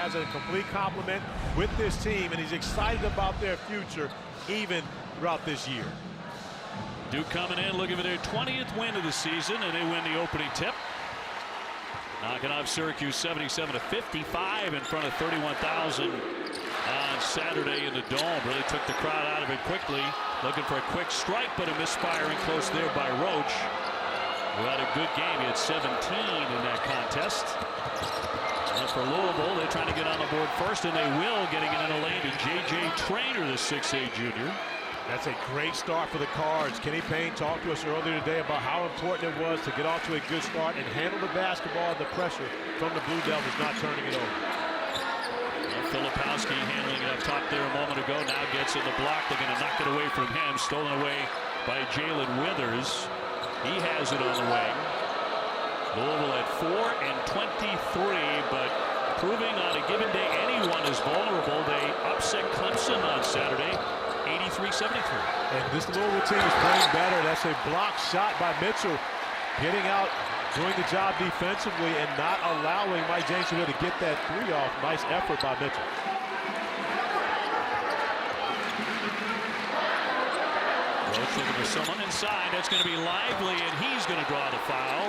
has a complete complement with this team, and he's excited about their future even throughout this year. Duke coming in looking for their 20th win of the season, and they win the opening tip. Knocking off Syracuse 77-55 in front of 31,000 on Saturday in the Dome. Really took the crowd out of it quickly. Looking for a quick strike, but a misfiring close there by Roach, who had a good game. He had 17 in that contest. And for Louisville, they're trying to get on the board first, and they will, getting it in a lane to J.J. Traynor, the 6'8 junior. That's a great start for the Cards. Kenny Payne talked to us earlier today about how important it was to get off to a good start and handle the basketball and the pressure from the Blue Devils not turning it over. Well, Filipowski handling it up top there a moment ago. Now gets in the block. They're going to knock it away from him. Stolen away by Jalen Withers. He has it on the wing. Louisville at 4 and 23, but proving on a given day anyone is vulnerable. They upset Clemson on Saturday. 83-73. And this Louisville team is playing better. That's a block shot by Mitchell. Getting out, doing the job defensively, and not allowing Mike James to get that three off. Nice effort by Mitchell. Roach looking for someone inside. That's going to be Lively, and he's going to draw the foul.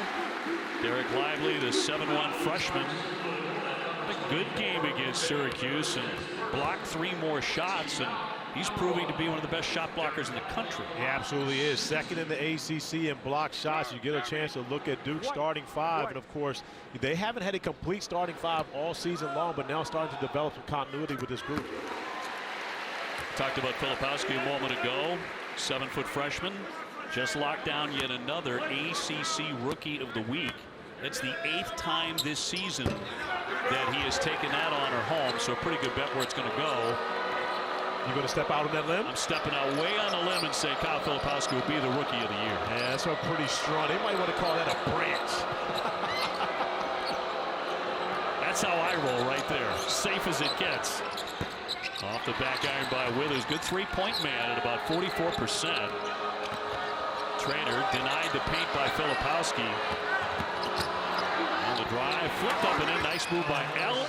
Dereck Lively, the 7'1 freshman. A good game against Syracuse and blocked 3 more shots, and he's proving to be one of the best shot blockers in the country. He absolutely is. Second in the ACC in block shots. You get a chance to look at Duke's starting 5, and of course, they haven't had a complete starting 5 all season long, but now starting to develop some continuity with this group. Talked about Filipowski a moment ago. 7-foot freshman. Just locked down yet another ACC Rookie of the Week. It's the 8th time this season that he has taken that honor home, so a pretty good bet where it's going to go. You going to step out on that limb? I'm stepping out way on the limb and say Kyle Filipowski will be the Rookie of the Year. Yeah, that's a pretty strong. They might want to call that a branch. That's how I roll right there. Safe as it gets. Off the back iron by Withers. Good three-point man at about 44%. Traynor denied the paint by Filipowski. On the drive, flipped up and in. Nice move by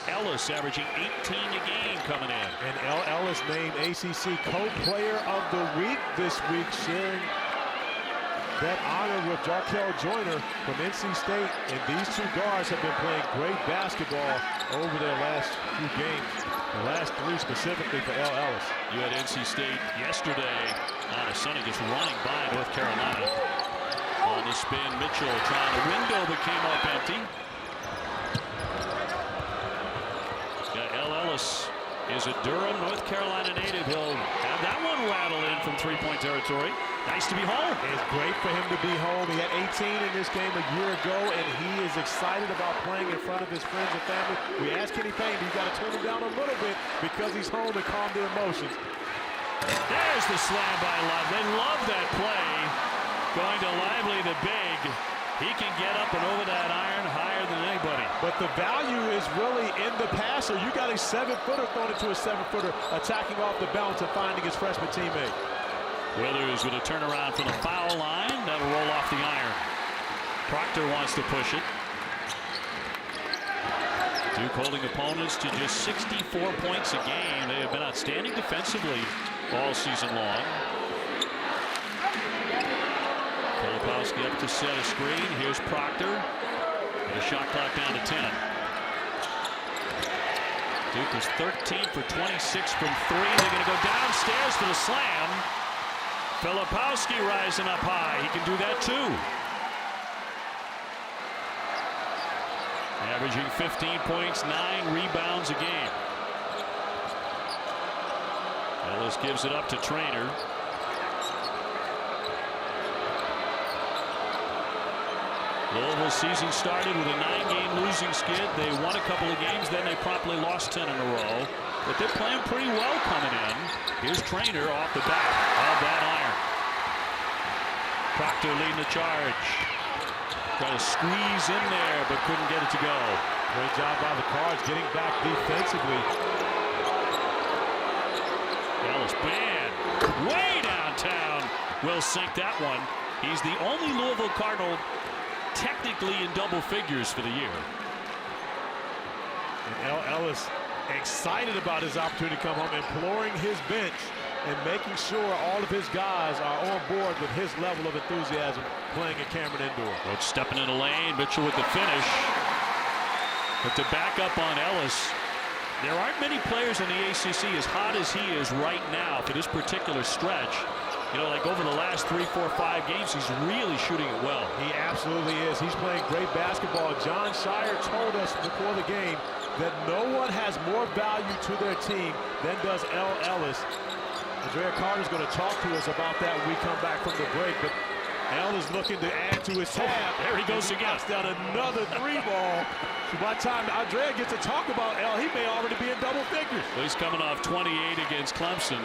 Ellis, averaging 18 a game coming in. And Ellis named ACC Co-Player of the Week this week, sharing that honor with Jarkel Joyner from NC State. And these two guards have been playing great basketball over their last few games. The last 3 specifically for Ellis. You had NC State yesterday on a Sunday just running by North Carolina. On the spin, Mitchell trying a window that came up empty. Ellis is a Durham, North Carolina native. He'll have that one rattle in from 3-point territory. Nice to be home. It's great for him to be home. He had 18 in this game a year ago, and he is excited about playing in front of his friends and family. We asked Kenny Payne, he's got to turn him down a little bit because he's home to calm the emotions. There's the slam by Lively. Love that play. Going to Lively, the big. He can get up and over that iron higher than anybody. But the value is really in the passer. You got a 7-footer throwing it to a 7-footer, attacking off the bounce and finding his freshman teammate. Withers with a turnaround from the foul line. That'll roll off the iron. Proctor wants to push it. Duke holding opponents to just 64 points a game. They have been outstanding defensively all season long. Filipowski up to set a screen. Here's Proctor. And a shot clock down to 10. Duke is 13 for 26 from 3. They're going to go downstairs for the slam. Filipowski rising up high. He can do that too. Averaging 15 points, 9 rebounds a game. Ellis gives it up to Traynor. Louisville's season started with a 9-game losing skid. They won a couple of games, then they promptly lost 10 in a row. But they're playing pretty well coming in. Here's Traynor off the back of that iron. Proctor leading the charge. Trying to squeeze in there, but couldn't get it to go. Great job by the Cards getting back defensively. Ellis, man, way downtown. Will sink that one. He's the only Louisville Cardinal technically in double figures for the year. And Ellis excited about his opportunity to come home, imploring his bench and making sure all of his guys are on board with his level of enthusiasm playing at Cameron Indoor. Roach stepping in the lane, Mitchell with the finish. But to back up on Ellis, there aren't many players in the ACC as hot as he is right now for this particular stretch. You know, like over the last 3, 4, 5 games, he's really shooting it well. He absolutely is. He's playing great basketball. John Shire told us before the game that no one has more value to their team than does Ellis. Dereck Carter's going to talk to us about that when we come back from the break. But Ellis looking to add to his tab. There he goes again. Down another 3-ball. So by the time Andrea gets to talk about he may already be in double figures. Well, he's coming off 28 against Clemson.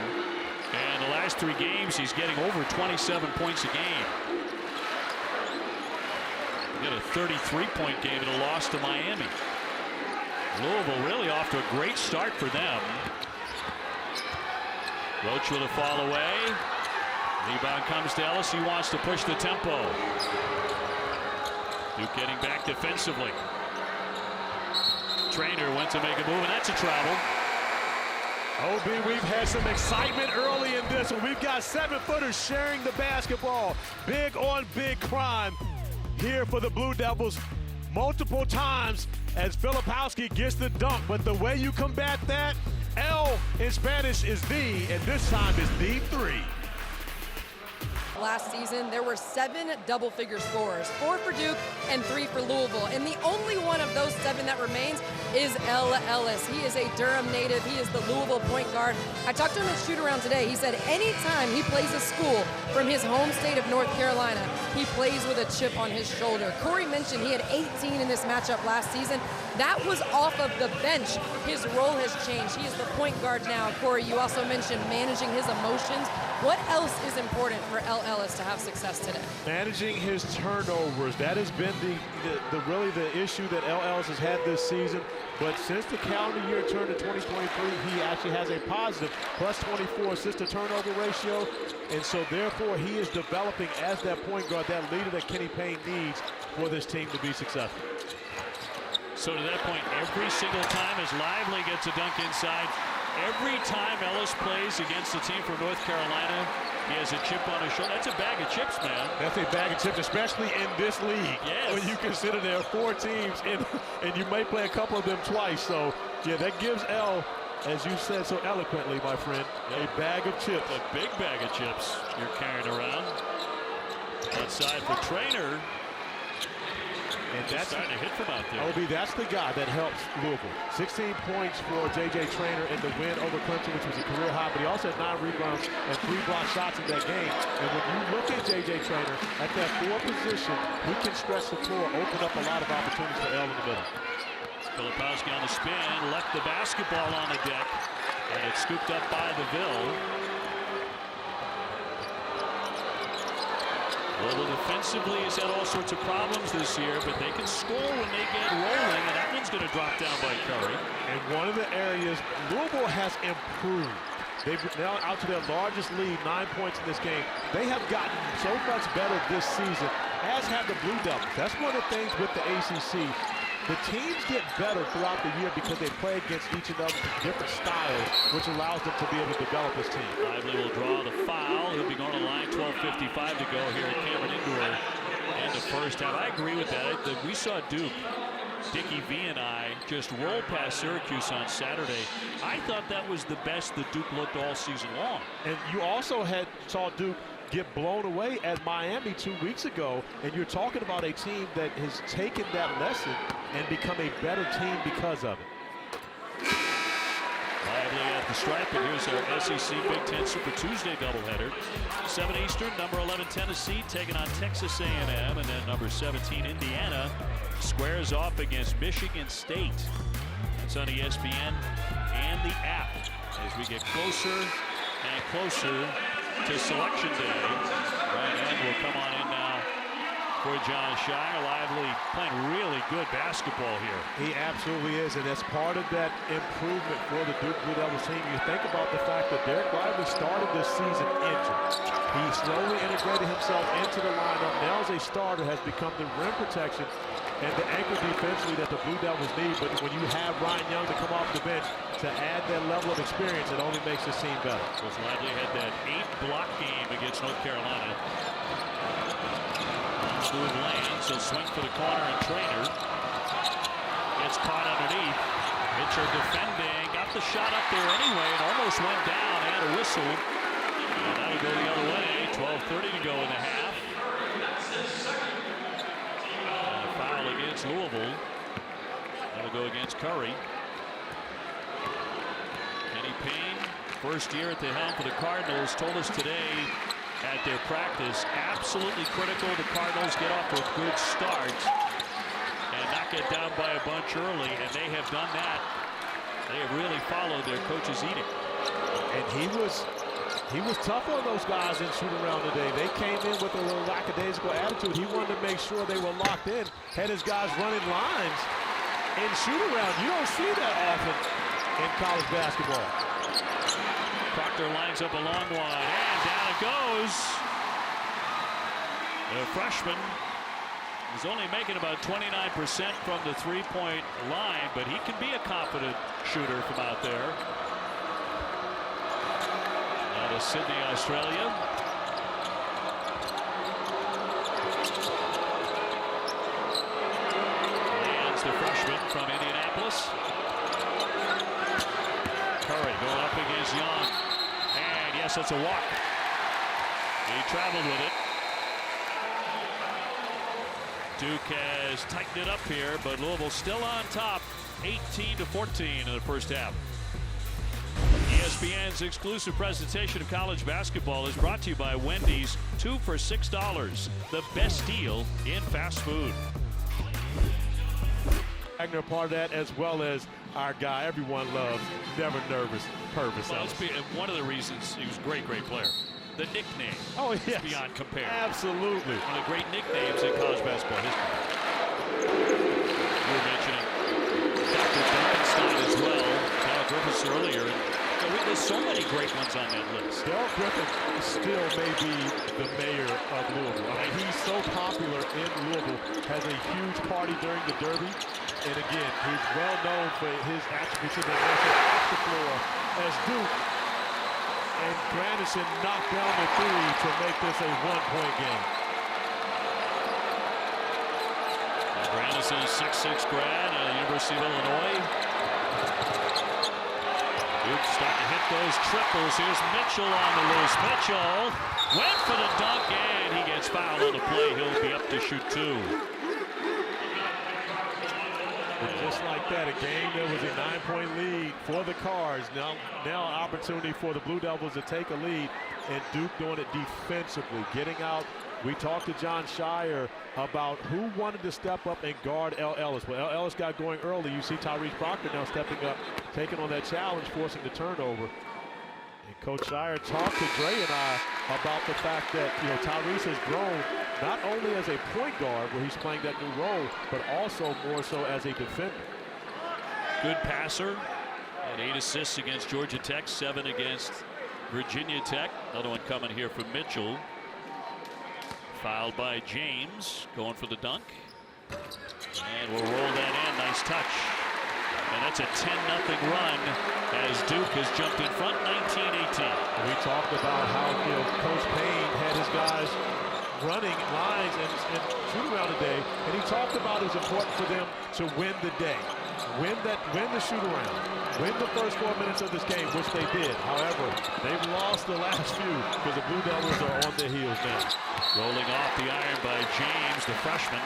And the last 3 games, he's getting over 27 points a game. He had a 33-point game in a loss to Miami. Louisville really off to a great start for them. Roach with a fall away. Rebound comes to Ellis. He wants to push the tempo. Duke getting back defensively. Trainer went to make a move, and that's a travel. OB, we've had some excitement early in this one. We've got 7-footers sharing the basketball. Big on big crime here for the Blue Devils multiple times as Filipowski gets the dunk. But the way you combat that, L in Spanish is the, and this time is the 3. Last season, there were 7 double-figure scorers, 4 for Duke and 3 for Louisville. And the only one of those 7 that remains is Ellis. He is a Durham native. He is the Louisville point guard. I talked to him at shoot-around today. He said anytime he plays a school from his home state of North Carolina, he plays with a chip on his shoulder. Corey mentioned he had 18 in this matchup last season. That was off of the bench. His role has changed. He is the point guard now. Corey, you also mentioned managing his emotions. What else is important for Ellis to have success today? Managing his turnovers. That has been really the issue that Ellis has had this season. But since the calendar year turned to 2023, he actually has a positive +24 assist to turnover ratio. And so therefore he is developing as that point guard, that leader that Kenny Payne needs for this team to be successful. So to that point, every single time as Lively gets a dunk inside, every time Ellis plays against a team from North Carolina, he has a chip on his shoulder. That's a bag of chips, man. That's a bag of chips, especially in this league. Yes. When you consider there are 4 teams, and you may play a couple of them twice. So, yeah, that gives L, as you said so eloquently, my friend, a bag of chips. A big bag of chips you're carrying around. Outside for Trainer. And that's starting to hit from out there. OB, that's the guy that helps Louisville. 16 points for J.J. Trainer in the win over Clemson, which was a career high, but he also had 9 rebounds and 3 block shots in that game. And when you look at J.J. Trainer at that 4 position, he can stretch the floor, open up a lot of opportunities for L in the middle. Filipowski on the spin, left the basketball on the deck, and it's scooped up by the Ville. Louisville defensively has had all sorts of problems this year, but they can score when they get rolling, and that one's going to drop down by Curry. And one of the areas Louisville has improved. They've now out to their largest lead, 9 points in this game. They have gotten so much better this season, as have the Blue Devils. That's one of the things with the ACC. The teams get better throughout the year because they play against each of them different styles, which allows them to be able to develop this team. Lively will draw the foul. He'll be going to the line, 12:55 to go here at Cameron Indoor in the first half. I agree with that. We saw Duke, Dickie V and I, just roll past Syracuse on Saturday. I thought that was the best that Duke looked all season long. And you also saw Duke get blown away at Miami 2 weeks ago, and you're talking about a team that has taken that lesson and become a better team because of it. Lively at the stripe, and here's our SEC Big Ten Super Tuesday doubleheader. 7 Eastern, number 11 Tennessee taking on Texas A&M, and then number 17 Indiana squares off against Michigan State. That's on ESPN and the app as we get closer and closer to Selection Day. Ryan End will come on in now for John Shire. Lively playing really good basketball here. He absolutely is, and that's part of that improvement for the Duke Blue Devils team. You think about the fact that Dereck Lively started this season injured. He slowly integrated himself into the lineup. Now as a starter has become the rim protection and the anchor defensively that the Blue Devils need. But when you have Ryan Young to come off the bench to add that level of experience, it only makes this team better. Because Lively had that 8-block game against North Carolina. Smooth lane, so swing for the corner and Trainer. Gets caught underneath. Mitchell defending, got the shot up there anyway, and almost went down, and a whistle. And that'll go the other way. 12:30 to go in the half. And a foul against Louisville. That'll go against Curry. Kenny Payne, first year at the helm for the Cardinals, told us today at their practice, absolutely critical the Cardinals get off to a good start and not get down by a bunch early, and they have done that. They have really followed their coach's edict. And he was tough on those guys in shoot around today. They came in with a little lackadaisical attitude. He wanted to make sure they were locked in, had his guys running lines in shoot around. You don't see that often in college basketball. Proctor lines up a long one, and down it goes. The freshman is only making about 29% from the three-point line, but he can be a confident shooter from out there. Out of Sydney, Australia. Lands the freshman from Indianapolis. Curry going up against Young. And yes, it's a walk. He traveled with it. Duke has tightened it up here, but Louisville still on top, 18-14 in the first half. ESPN's exclusive presentation of college basketball is brought to you by Wendy's. 2 for $6, the best deal in fast food. Wagner, part of that, as well as our guy everyone loves, never nervous, Purvis. Well, one of the reasons he was a great player. The nickname yes. is beyond compare. Absolutely. One of the great nicknames in college basketball history. You were mentioning Dr. Duncanstein as well. Cal Griffiths earlier. There's so many great ones on that list. Del Griffith still may be the mayor of Louisville. I mean, he's so popular in Louisville, has a huge party during the Derby. And again, he's well known for his attributes in the off the floor as Duke and Grandison knocked down the three to make this a one-point game. Grandison is 6'6" grad at the University of Illinois. Duke starting to hit those triples. Here's Mitchell on the loose. Mitchell went for the dunk, and he gets fouled on the play. He'll be up to shoot 2. And just like that, a game that was a 9-point lead for the Cards. Now opportunity for the Blue Devils to take a lead, and Duke doing it defensively, getting out. We talked to John Shire about who wanted to step up and guard Ellis. Well, Ellis got going early. You see Tyrese Proctor now stepping up, taking on that challenge, forcing the turnover. And Coach Shire talked to Dre and I about the fact that, Tyrese has grown not only as a point guard where he's playing that new role, but also more so as a defender. Good passer. Had 8 assists against Georgia Tech, 7 against Virginia Tech. Another one coming here from Mitchell. Fouled by James, going for the dunk. And we'll roll that in. Nice touch. And that's a 10-0 run as Duke has jumped in front 19-18. We talked about how Coach Payne had his guys running lines and shoot around today, and he talked about it was important for them to win the day, win the shoot around, win the first 4 minutes of this game, which they did. However, they've lost the last few because the Blue Devils are on their heels now. Rolling off the iron by James, the freshman.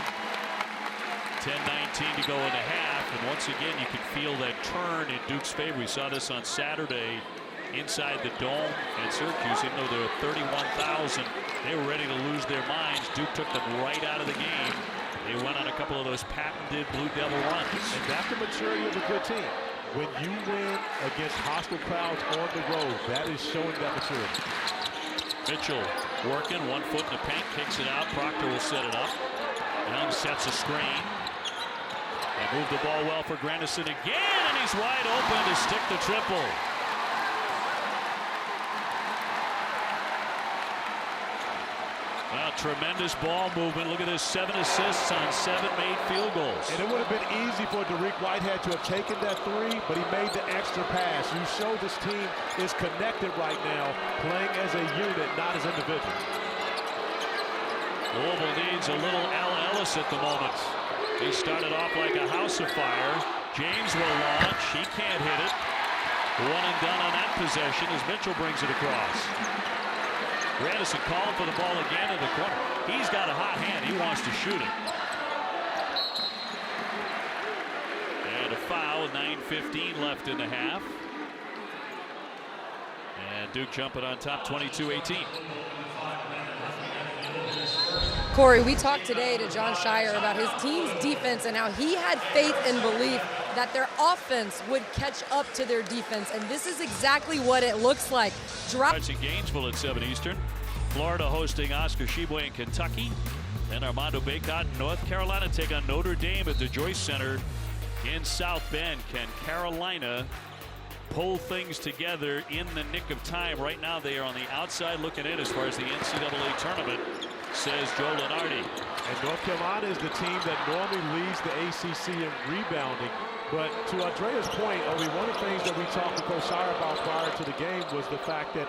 10-19 to go in the half, and once again you can feel that turn in Duke's favor. We saw this on Saturday inside the Dome at Syracuse. Even though there were 31,000, they were ready to lose their minds. Duke took them right out of the game. They went on a couple of those patented Blue Devil runs. And that's the maturity of a good team. When you win against hostile crowds on the road, that is showing that maturity. Mitchell working, 1 foot in the paint, kicks it out. Proctor will set it up. Young sets a screen. They move the ball well for Grandison again, and he's wide open to stick the triple. Well, tremendous ball movement. Look at this, 7 assists on 7 made field goals. And it would have been easy for Dereck Whitehead to have taken that 3, but he made the extra pass. You show this team is connected right now, playing as a unit, not as individuals. Louisville needs a little Ellis at the moment. He started off like a house of fire. James will launch. He can't hit it. 1 and done on that possession as Mitchell brings it across. Grandison calling for the ball again in the corner. He's got a hot hand. He wants to shoot it. And a foul, 9:15 left in the half. And Duke jumping on top, 22-18. Corey, we talked today to John Shire about his team's defense and how he had faith and belief that their offense would catch up to their defense, and this is exactly what it looks like. It's in Gainesville at 7 Eastern. Florida hosting Oscar Tshiebwe in Kentucky. And Armando Bacot in North Carolina take on Notre Dame at the Joyce Center in South Bend. Can Carolina pull things together in the nick of time? Right now they are on the outside looking in as far as the NCAA tournament, says Joe Lunardi. And North Carolina is the team that normally leads the ACC in rebounding. But to Andrea's point, one of the things that we talked to Coach Shire about prior to the game was the fact that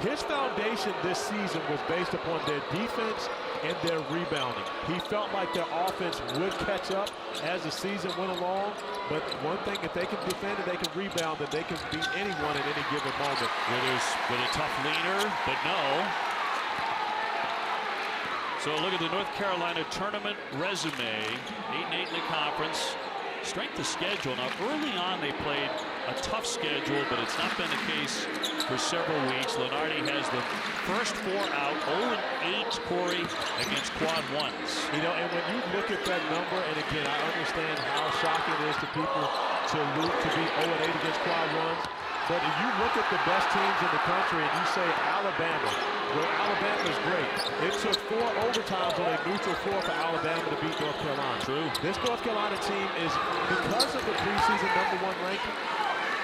his foundation this season was based upon their defense and their rebounding. He felt like their offense would catch up as the season went along. But one thing, if they can defend and they can rebound, then they can beat anyone at any given moment. With a tough leaner, but no. So look at the North Carolina tournament resume. 8-8 in the conference. Strength of schedule. Now early on they played a tough schedule, but it's not been the case for several weeks. Lunardi has the first 4 out, 0-8, Corey, against quad ones. You know, and when you look at that number, and again, I understand how shocking it is to people to be 0-8 against quad ones. But if you look at the best teams in the country and you say Alabama, well, Alabama's great. It took 4 overtimes on a neutral floor for Alabama to beat North Carolina. True. This North Carolina team is, because of the preseason #1 ranking,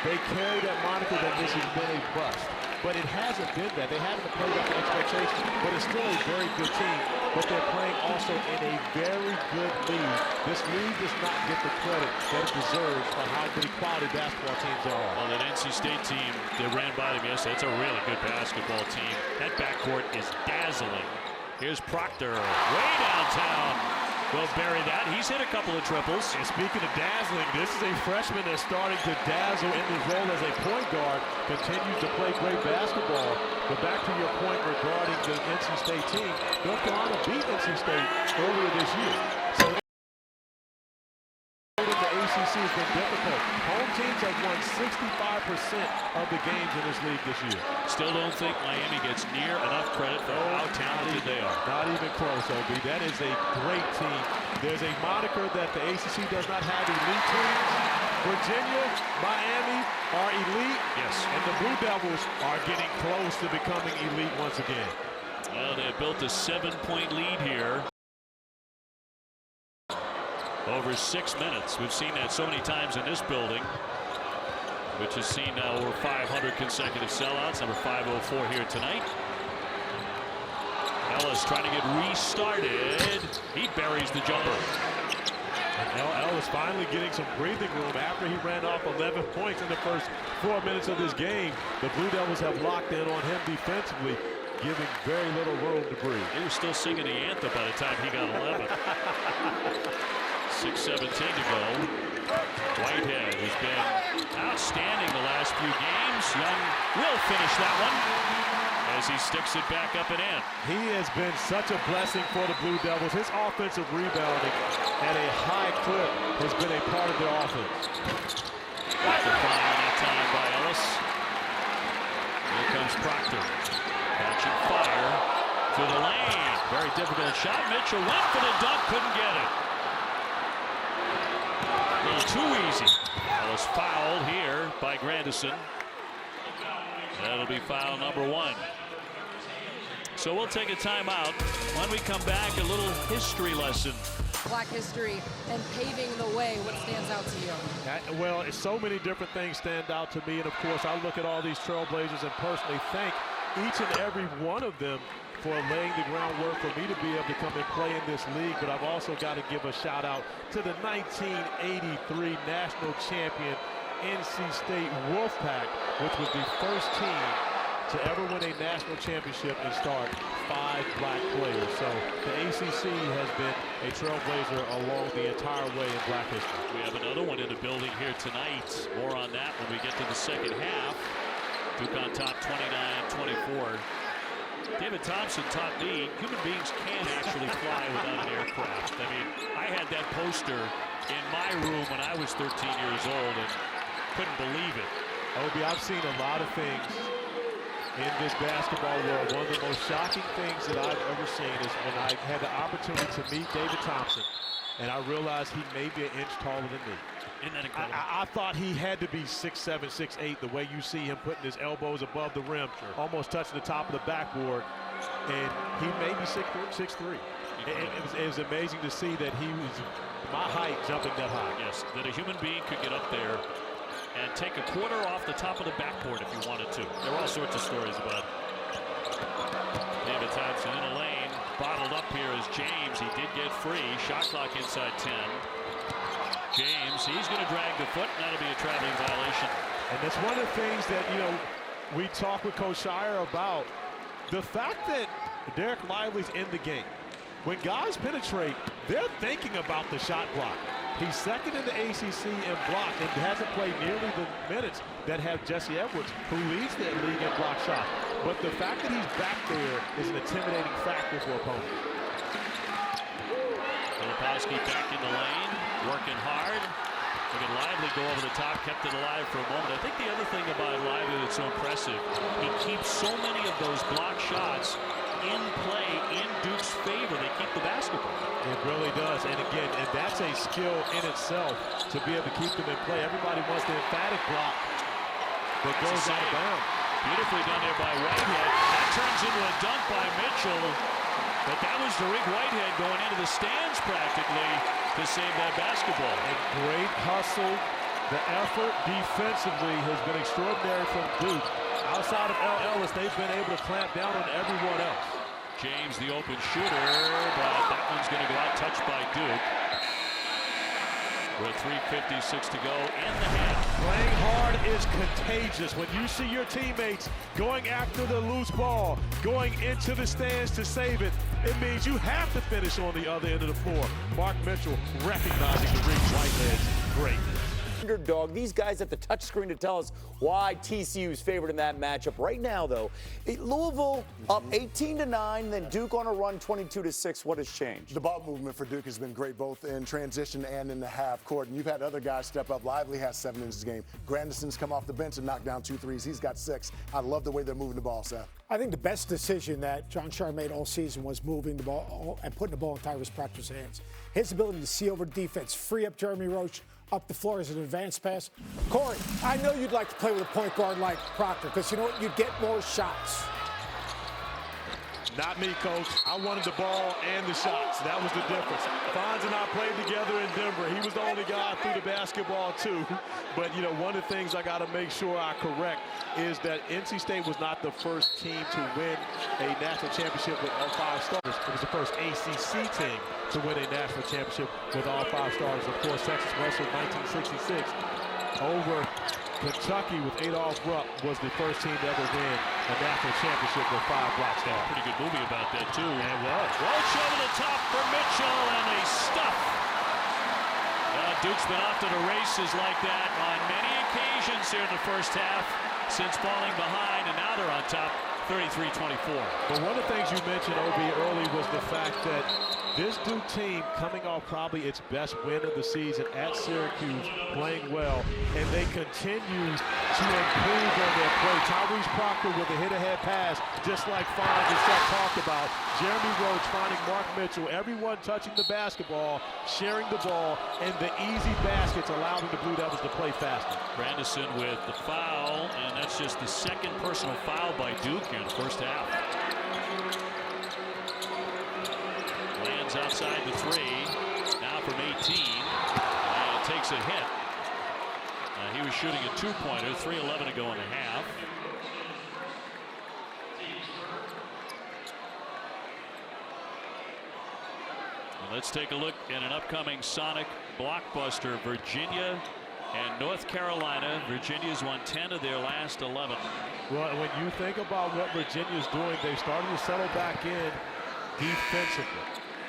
they carry that moniker that this has been a bust. But it hasn't been that. They haven't played up to expectations, but it's still a very good team. But they're playing also in a very good league. This league does not get the credit that it deserves for how good quality basketball teams there are. Well, that NC State team that ran by them yesterday, it's a really good basketball team. That backcourt is dazzling. Here's Proctor, way downtown. Will bury that. He's hit a couple of triples. And speaking of dazzling, this is a freshman that's starting to dazzle in his role as a point guard. Continues to play great basketball. But back to your point regarding the NC State team, North Carolina beat NC State earlier this year. So the ACC has been difficult. Home teams have won 65% of the games in this league this year. Still don't think Miami gets near enough credit for how talented they are. Not even close, OB. That is a great team. There's a moniker that the ACC does not have elite teams. Virginia, Miami are elite. Yes. And the Blue Devils are getting close to becoming elite once again. Well, they built a 7-point lead here. Over 6 minutes. We've seen that so many times in this building, which has seen now over 500 consecutive sellouts. Number 504 here tonight. Ellis trying to get restarted. He buries the jumper. And Ellis finally getting some breathing room after he ran off 11 points in the first 4 minutes of this game. The Blue Devils have locked in on him defensively, giving very little room to breathe. He was still singing the anthem by the time he got 11. 6:17 to go. Whitehead has been outstanding the last few games. Young will finish that one as he sticks it back up and in. He has been such a blessing for the Blue Devils. His offensive rebounding at a high clip has been a part of their offense. Got the foul that time by Ellis. Here comes Proctor. Catching fire to the lane. Very difficult shot. Mitchell went for the dunk, couldn't get it. A little too easy. Ellis fouled here by Grandison. That'll be foul number 1. So we'll take a timeout. When we come back, a little history lesson. Black history and paving the way. What stands out to you? Well, so many different things stand out to me. And, of course, I look at all these trailblazers and personally thank each and every one of them for laying the groundwork for me to be able to come and play in this league. But I've also got to give a shout out to the 1983 national champion NC State Wolfpack, which was the first team to ever win a national championship and start 5 black players. So the ACC has been a trailblazer along the entire way in black history. We have another one in the building here tonight. More on that when we get to the second half. Duke on top 29-24. David Thompson taught me human beings can actually fly without an aircraft. I mean, I had that poster in my room when I was 13 years old and couldn't believe it. Obi, I've seen a lot of things in this basketball world. One of the most shocking things that I've ever seen is when I had the opportunity to meet David Thompson, and I realized he may be an inch taller than me. Isn't that incredible? I thought he had to be 6'7", 6'8", the way you see him putting his elbows above the rim, almost touching the top of the backboard, and he may be 6'3". It was amazing to see that he was my height jumping that high. Yes, that a human being could get up there and take a quarter off the top of the backboard if you wanted to. There are all sorts of stories about it. David Thompson in a lane, bottled up here is James. He did get free. Shot clock inside 10. James, he's going to drag the foot, and that'll be a traveling violation. And that's one of the things that, you know, we talked with Coach Shire about. The fact that Dereck Lively's in the game. When guys penetrate, they're thinking about the shot block. He's second in the ACC in block and hasn't played nearly the minutes that have Jesse Edwards, who leads the league in block shot. But the fact that he's back there is an intimidating factor for opponents. Filipowski back in the lane, working hard. Look at Lively go over the top, kept it alive for a moment. I think the other thing about Lively that's so impressive, he keeps so many of those block shots in play in Duke's favor. They keep the basketball. It really does. And again, and that's a skill in itself to be able to keep them in play. Everybody wants the emphatic block that goes out of bounds. Beautifully done there by Whitehead. That turns into a dunk by Mitchell. But that was Dereck Whitehead going into the stands practically to save that basketball. A great hustle. The effort defensively has been extraordinary from Duke. Outside of Ellis, they've been able to clamp down on everyone else. James, the open shooter, but that one's going to go out, touched by Duke. With 3:56 to go in the half. Playing hard is contagious. When you see your teammates going after the loose ball, going into the stands to save it, it means you have to finish on the other end of the floor. Mark Mitchell recognizing Dereck Whitehead's greatness. Underdog. These guys at the touchscreen to tell us why TCU is favored in that matchup. Right now, though, Louisville up 18-9, then Duke on a run 22-6. What has changed? The ball movement for Duke has been great, both in transition and in the half court. And you've had other guys step up. Lively has 7 in his game. Grandison's come off the bench and knocked down 2 threes. He's got 6. I love the way they're moving the ball, Seth. I think the best decision that John Shire made all season was moving the ball and putting the ball in Tyrese Proctor's hands. His ability to see over defense, free up Jeremy Roach up the floor as an advanced pass. Corey, I know you'd like to play with a point guard like Proctor because you know what? You'd get more shots. Not me, Coach. I wanted the ball and the shots. That was the difference. Fonz and I played together in Denver. He was the only guy who threw the basketball, too. But, you know, one of the things I got to make sure I correct is that NC State was not the first team to win a national championship with all 5 stars. It was the first ACC team to win a national championship with all 5 stars. Of course, Texas Western 1966 over Kentucky with Adolph Rupp was the first team to ever win a national championship with 5 black stars. Pretty good movie about that, too. And it was. Roach over the top for Mitchell, and they stuff. Duke's been off to the races like that on many occasions here in the first half since falling behind, and now they're on top 33-24. But one of the things you mentioned, Obi, early was the fact that this Duke team coming off probably its best win of the season at Syracuse, playing well, and they continue to improve on their play. Tyrese Proctor with a hit-ahead pass, just like Fonz and Seth talked about. Jeremy Roach finding Mark Mitchell, everyone touching the basketball, sharing the ball, and the easy baskets allowing the Blue Devils to play faster. Grandison with the foul, and that's just the second personal foul by Duke here in the first half. Lands outside the 3, now from 18, and takes a hit. He was shooting a 2-pointer, 3:11 to go in the half. Let's take a look at an upcoming Sonic blockbuster. Virginia and North Carolina. Virginia's won 10 of their last 11. Well, when you think about what Virginia's doing, they started to settle back in defensively.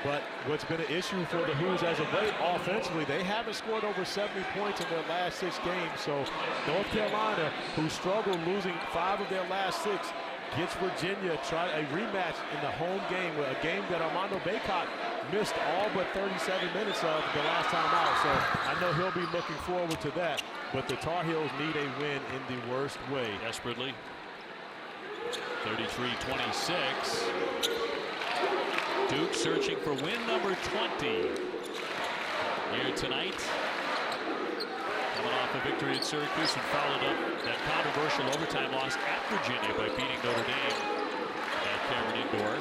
But what's been an issue for the Hoos as of late offensively, they haven't scored over 70 points in their last 6 games. So North Carolina, who struggled losing 5 of their last 6, gets Virginia try a rematch in the home game, a game that Armando Bacot missed all but 37 minutes of the last time out. So I know he'll be looking forward to that. But the Tar Heels need a win in the worst way. Desperately. 33-26. Duke searching for win number 20 here tonight. Coming off a victory at Syracuse and followed up that controversial overtime loss at Virginia by beating Notre Dame at Cameron Indoor.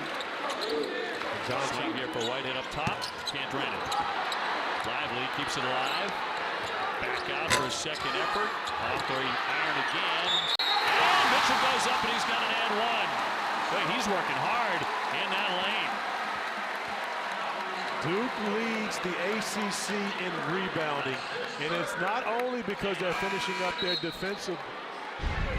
Swing here for Whitehead up top. Can't drain it. Lively keeps it alive. Back out for a second effort. Off the iron again. And Mitchell goes up and he's got an and one. Boy, he's working hard in that lane. Duke leads the ACC in rebounding, and it's not only because they're finishing up their defensive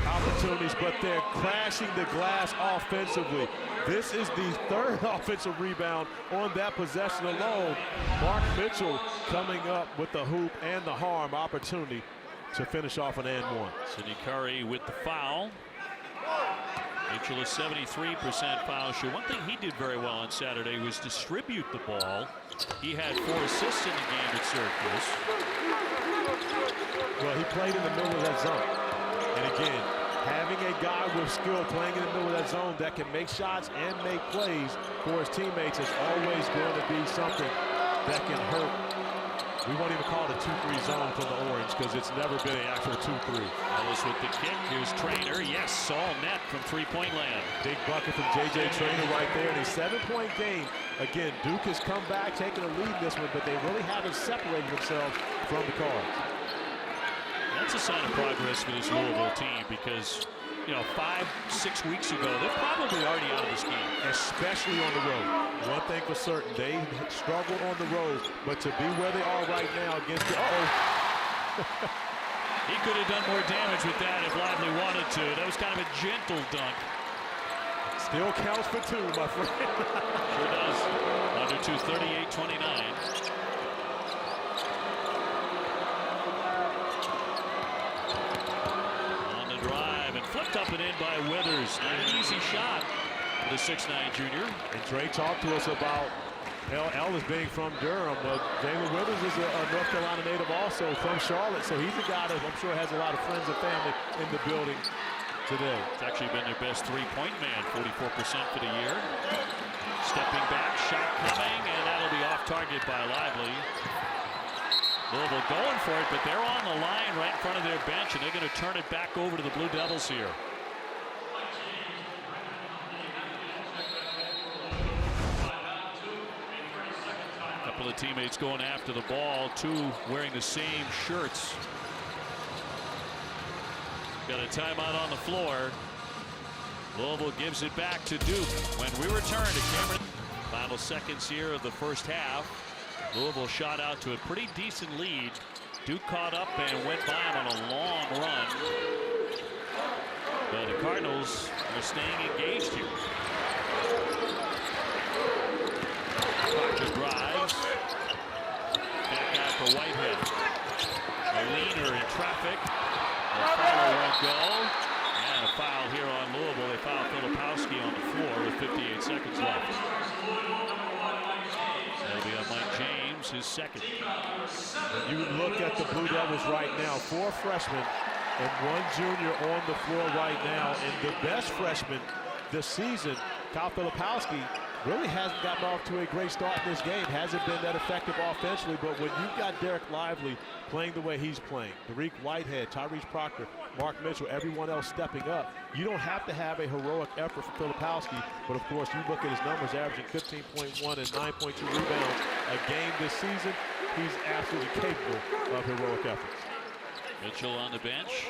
opportunities, but they're crashing the glass offensively. This is the 3rd offensive rebound on that possession alone. Mark Mitchell coming up with the hoop and the harm opportunity to finish off an and one. Sidney Curry with the foul. Mitchell is 73% foul shoot. One thing he did very well on Saturday was distribute the ball. He had 4 assists in the game at Syracuse. Well, he played in the middle of that zone. And again, having a guy with skill playing in the middle of that zone that can make shots and make plays for his teammates is always going to be something that can hurt. We won't even call it a 2-3 zone for the Orange because it's never been an actual 2-3. Ellis with the kick. Here's Traynor. Yes, all net from 3-point land. Big bucket from J.J. Traynor right there in a 7-point game. Again, Duke has come back, taking a lead in this one, but they really haven't separated themselves from the Cards. That's a sign of progress for this Louisville team because, you know, 5-6 weeks ago, they're probably already out of this game. Especially on the road. One thing for certain, they struggled on the road, but to be where they are right now against the He could have done more damage with that if Lively wanted to. That was kind of a gentle dunk. Still counts for 2, my friend. Sure does. Under 2, 38-29. On the drive and flipped up and in by Withers. Not an easy shot for the 6'9" junior. And Trey talked to us about Ellis being from Durham. Jalen Withers is a North Carolina native also from Charlotte, so he's a guy that I'm sure has a lot of friends and family in the building today. It's actually been their best 3-point man, 44% for the year. Stepping back, shot coming, and that'll be off target by Lively. Louisville going for it, but they're on the line right in front of their bench, and they're going to turn it back over to the Blue Devils here. Couple of teammates going after the ball, 2 wearing the same shirts. Got a timeout on the floor. Louisville gives it back to Duke when we return to Cameron. Final seconds here of the first half. Louisville shot out to a pretty decent lead. Duke caught up and went by him on a long run. But the Cardinals are staying engaged here. Proctor drives. Back out for Whitehead. A leaner in traffic. The foul won't go. And a foul here on Louisville. They foul Filipowski on the floor with 58 seconds left. That'll be on Mike James, his second. When you look at the Blue Devils right now, 4 freshmen and 1 junior on the floor right now. And the best freshman this season, Kyle Filipowski, really hasn't gotten off to a great start in this game. Hasn't been that effective offensively, but when you've got Dereck Lively playing the way he's playing, Dereck Whitehead, Tyrese Proctor, Mark Mitchell, everyone else stepping up, you don't have to have a heroic effort for Filipowski, but of course you look at his numbers, averaging 15.1 and 9.2 rebounds a game this season. He's absolutely capable of heroic efforts. Mitchell on the bench.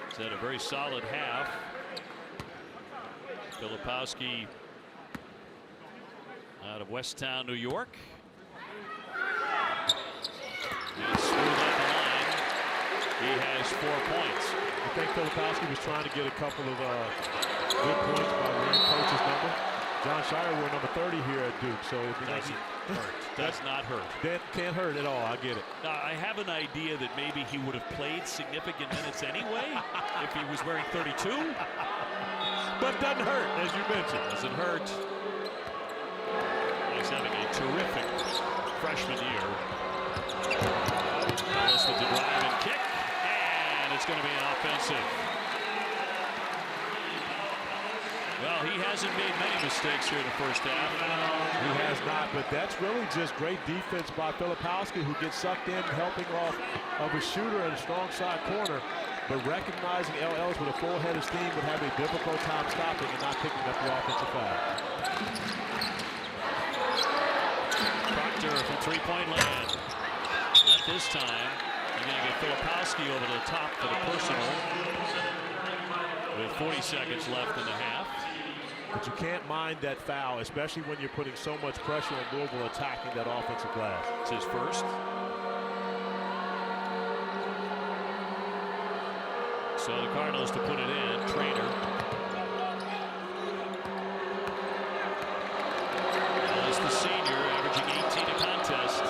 He's had a very solid half. Filipowski out of Westtown, New York. And smooth up the line. He has 4 points. I think Filipowski was trying to get a couple of good points by wearing coach's number. John Shire wore number 30 here at Duke, so it doesn't hurt. Does not hurt. That can't hurt at all. I get it. I have an idea that maybe he would have played significant minutes anyway if he was wearing 32. But doesn't hurt, as you mentioned. Doesn't hurt. He's having a terrific freshman year. Ellis with the drive and kick, and it's going to be an offensive. Well, he hasn't made many mistakes here in the first half. He has not, but that's really just great defense by Filipowski, who gets sucked in, helping off of a shooter in a strong side corner. But recognizing Ellis with a full head of steam would have a difficult time stopping and not picking up the offensive foul. Proctor from three-point land. Not this time. You're going to get Filipowski over the top for the personal. With 40 seconds left in the half. But you can't mind that foul, especially when you're putting so much pressure on Louisville attacking that offensive glass. It's his first. So the Cardinals to put it in. Trainer. Ellis, the senior, averaging 18 a contest.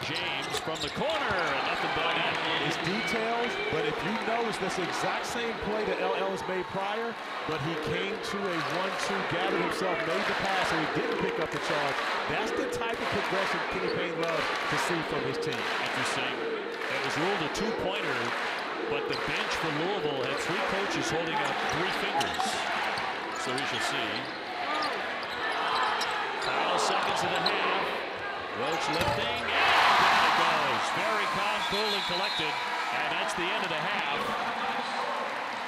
James from the corner, and nothing but that. It's details, but if you notice, that's the exact same play that Ellis made prior, but he came to a 1-2, gathered himself, made the pass, and he didn't pick up the charge. That's the type of progression Kenny Payne loves to see from his team. Interesting. It was ruled a two-pointer, but the bench for Louisville had 3 coaches holding up 3 fingers. So we shall see. Final seconds of the half. Roach lifting, and down it goes. Very calm, cool, and collected. And that's the end of the half.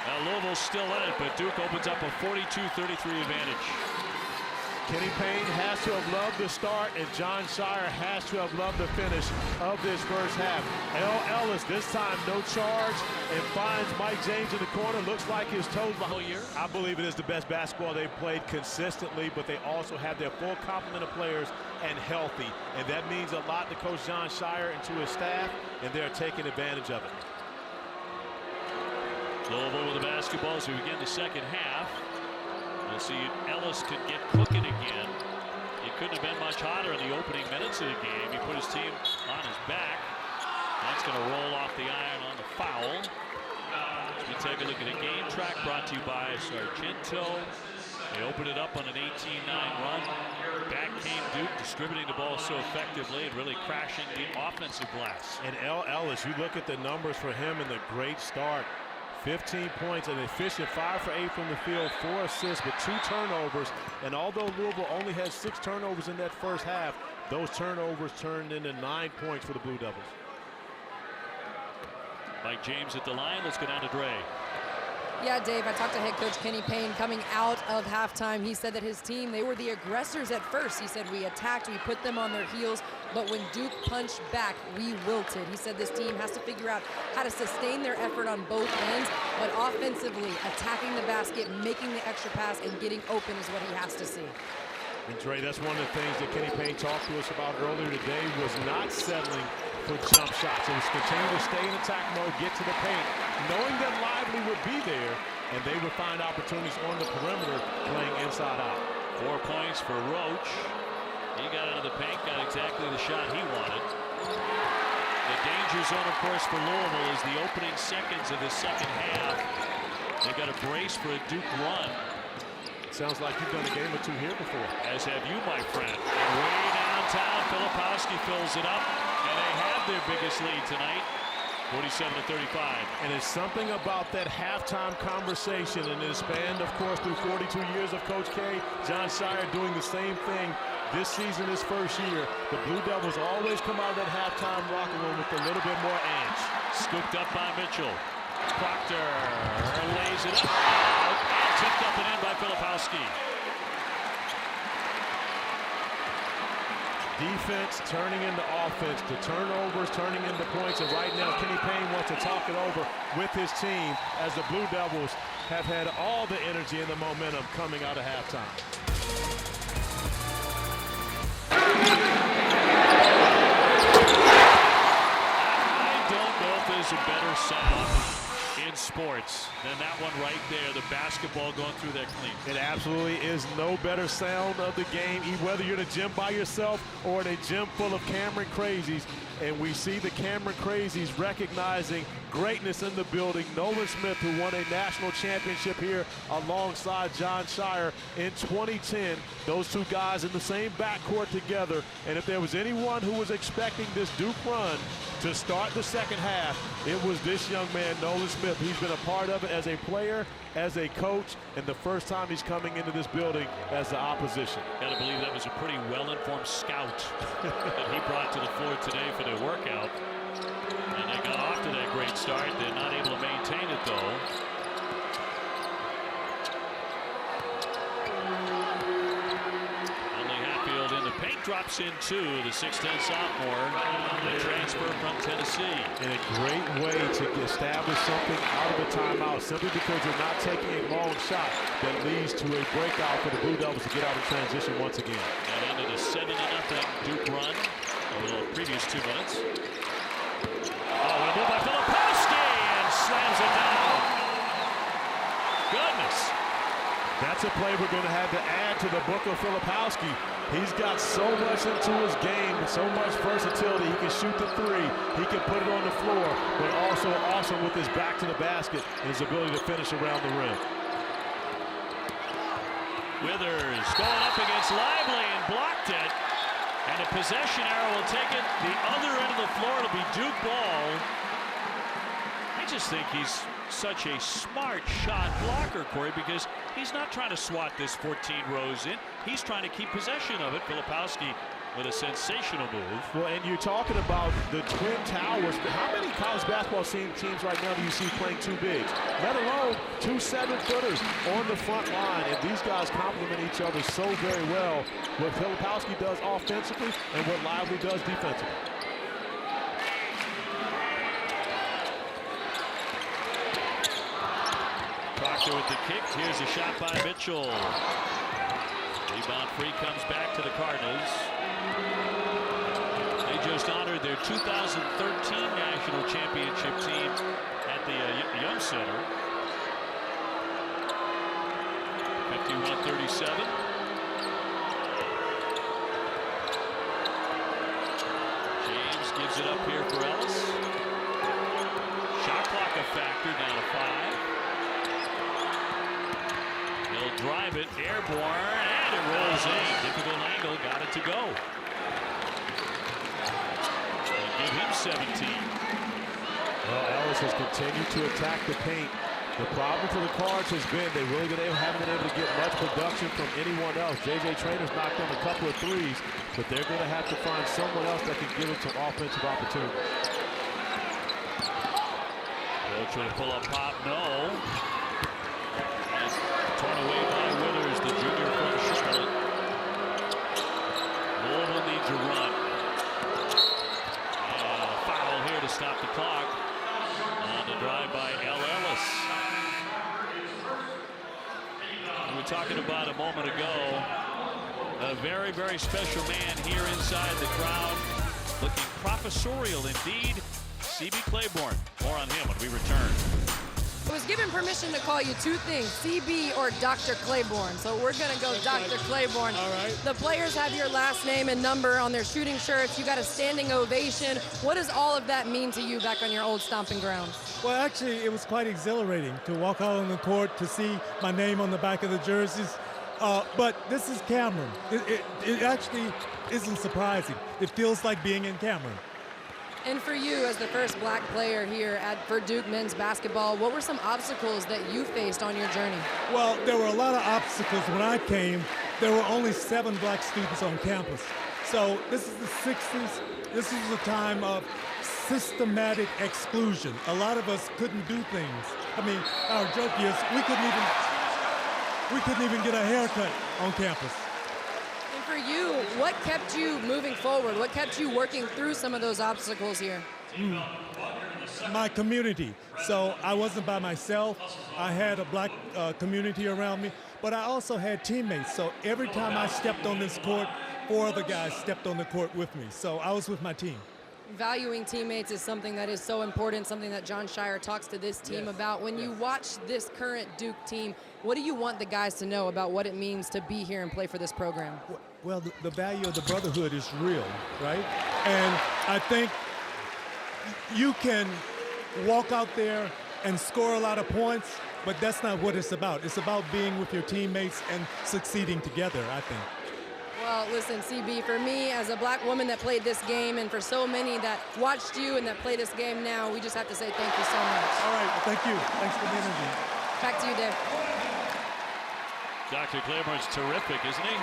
Now Louisville's still in it, but Duke opens up a 42-33 advantage. Kenny Payne has to have loved the start, and John Shire has to have loved the finish of this first half. Ellis, this time no charge, and finds Mike James in the corner. Looks like his toes behind here. I believe it is the best basketball they've played consistently, but they also have their full complement of players and healthy. And that means a lot to Coach John Shire and to his staff, and they're taking advantage of it. Louisville with the basketball as we begin the second half. We'll see Ellis could get cooking again. It couldn't have been much hotter in the opening minutes of the game. He put his team on his back. That's going to roll off the iron on the foul. We take a look at a game track brought to you by Sargento. They opened it up on an 18-9 run. Back came Duke, distributing the ball so effectively and really crashing the offensive glass. And Ellis, you look at the numbers for him in the great start. 15 points, an efficient 5 for 8 from the field, 4 assists with 2 turnovers. And although Louisville only had 6 turnovers in that first half, those turnovers turned into 9 points for the Blue Devils. Mike James at the line. Let's go down to Dre. Yeah, Dave, I talked to head coach Kenny Payne coming out of halftime. He said that his team, they were the aggressors at first. He said we attacked, we put them on their heels, but when Duke punched back, we wilted. He said this team has to figure out how to sustain their effort on both ends, but offensively, attacking the basket, making the extra pass, and getting open is what he has to see. And Dre, that's one of the things that Kenny Payne talked to us about earlier today, was not settling for jump shots. It was continue to stay in attack mode, get to the paint, knowing that Lively would be there, and they would find opportunities on the perimeter playing inside out. 4 points for Roach. He got into the paint, got exactly the shot he wanted. The danger zone, of course, for Louisville is the opening seconds of the second half. They got a brace for a Duke run. Sounds like you've done a game or 2 here before. As have you, my friend. And way downtown, Filipowski fills it up, and they have their biggest lead tonight, 47-35. And it's something about that halftime conversation, and it spanned, of course, through 42 years of Coach K. John Shire doing the same thing this season, his first year. The Blue Devils always come out of that halftime locker room with a little bit more edge. Scooped up by Mitchell. Proctor lays it up. And tipped up and in by Filipowski. Defense turning into offense, the turnovers turning into points, and right now Kenny Payne wants to talk it over with his team as the Blue Devils have had all the energy and the momentum coming out of halftime. I don't know if there's a better sound in sports than that one right there, the basketball going through that clean. It absolutely is no better sound of the game, whether you're in a gym by yourself or in a gym full of Cameron crazies. And we see the Cameron crazies recognizing greatness in the building. Nolan Smith, who won a national championship here alongside John Shire in 2010. Those two guys in the same backcourt together. And if there was anyone who was expecting this Duke run to start the second half, it was this young man, Nolan Smith. He's been a part of it as a player, as a coach, and the first time he's coming into this building as the opposition. Got to believe that was a pretty well-informed scout that he brought to the floor today for their workout. And they got off to that great start. They're not able to maintain it, though. Paint drops in two, the 6'10 sophomore, the transfer from Tennessee. And a great way to establish something out of a timeout, simply because you're not taking a long shot that leads to a breakout for the Blue Devils to get out of transition once again. And ended a 7-0 Duke run over the previous 2 minutes. Oh, a move by Filipowski and slams it down. Goodness. That's a play we're going to have to add to the book of Filipowski. He's got so much into his game, so much versatility. He can shoot the three, he can put it on the floor, but also awesome with his back to the basket and his ability to finish around the rim. Withers going up against Lively and blocked it. And a possession arrow will take it the other end of the floor. It'll be Duke ball. I just think he's such a smart shot blocker, Corey, because he's not trying to swat this 14 rows in. He's trying to keep possession of it. Filipowski with a sensational move. Well, and you're talking about the Twin Towers. How many college basketball teams right now do you see playing two bigs? Let alone 2 7-footers on the front line. And these guys complement each other so very well. What Filipowski does offensively and what Lively does defensively. Proctor with the kick. Here's a shot by Mitchell. Rebound free comes back to the Cardinals. They just honored their 2013 national championship team at the Young Center. 51-37. James gives it up here for Ellis. Shot clock a factor, down to 5. He'll drive it, airborne, and it rolls in. Difficult angle, got it to go. They'll give him 17. Well, Ellis has continued to attack the paint. The problem for the Cards has been they really haven't been able to get much production from anyone else. J.J. Trainor's knocked down a couple of threes, but they're going to have to find someone else that can give them some offensive opportunity. Roach trying to pull up pop, no. Torn away by Withers, the junior from Charlotte. Louisville needs a run. And a foul here to stop the clock. On the drive by Ellis. We were talking about a moment ago. A very, very special man here inside the crowd. Looking professorial indeed. C.B. Claiborne. More on him when we return. I was given permission to call you two things, CB or Dr. Claiborne. So we're going to go Dr. Claiborne. All right. The players have your last name and number on their shooting shirts. You got a standing ovation. What does all of that mean to you back on your old stomping grounds? Well, actually, it was quite exhilarating to walk out on the court to see my name on the back of the jerseys. But this is Cameron. It actually isn't surprising. It feels like being in Cameron. And for you, as the first black player here for Duke men's basketball, what were some obstacles that you faced on your journey? Well, there were a lot of obstacles. When I came, there were only 7 black students on campus. So this is the 60s. This was a time of systematic exclusion. A lot of us couldn't do things. I mean, our joke is we couldn't even get a haircut on campus. And for you, what kept you moving forward? What kept you working through some of those obstacles here? My community. So I wasn't by myself. I had a black community around me, but I also had teammates. So every time I stepped on this court, 4 other guys stepped on the court with me. So I was with my team. Valuing teammates is something that is so important, something that John Shire talks to this team about. When you watch this current Duke team, what do you want the guys to know about what it means to be here and play for this program? Well, the value of the brotherhood is real, right? And I think you can walk out there and score a lot of points, but that's not what it's about. It's about being with your teammates and succeeding together, I think. Well, listen, CB, for me as a black woman that played this game and for so many that watched you and that play this game now, we just have to say thank you so much. All right, well, thank you. Thanks for the interview. Back to you, Dave. Dr. Claiborne's terrific, isn't he?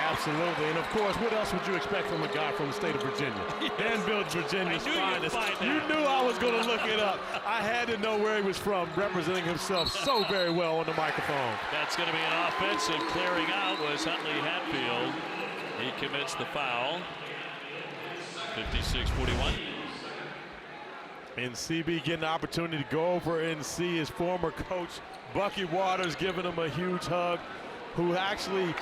Absolutely. And, of course, what else would you expect from a guy from the state of Virginia? Danville, Virginia's finest. You knew I was going to look it up. I had to know where he was from, representing himself so very well on the microphone. That's going to be an offense, and clearing out was Huntley Hatfield. He commits the foul. 56-41. And CB getting the opportunity to go over and see his former coach, Bucky Waters, giving him a huge hug, who actually,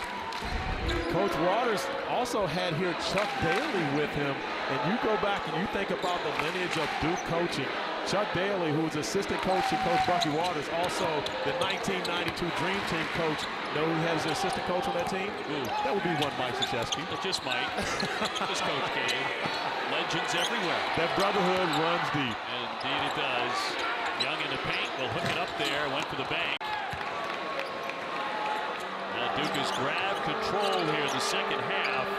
Coach Waters also had here Chuck Daly with him. And you go back and you think about the lineage of Duke coaching. Chuck Daly, who was assistant coach to Coach Bucky Waters, also the 1992 Dream Team coach. Know who had his assistant coach on that team? Ooh. That would be one Mike Krzyzewski. It just might. Just Coach K. Legends everywhere. That brotherhood runs deep. Indeed it does. Young in the paint, will hook it up there, went for the bank. Now Duke has grabbed control here in the second half.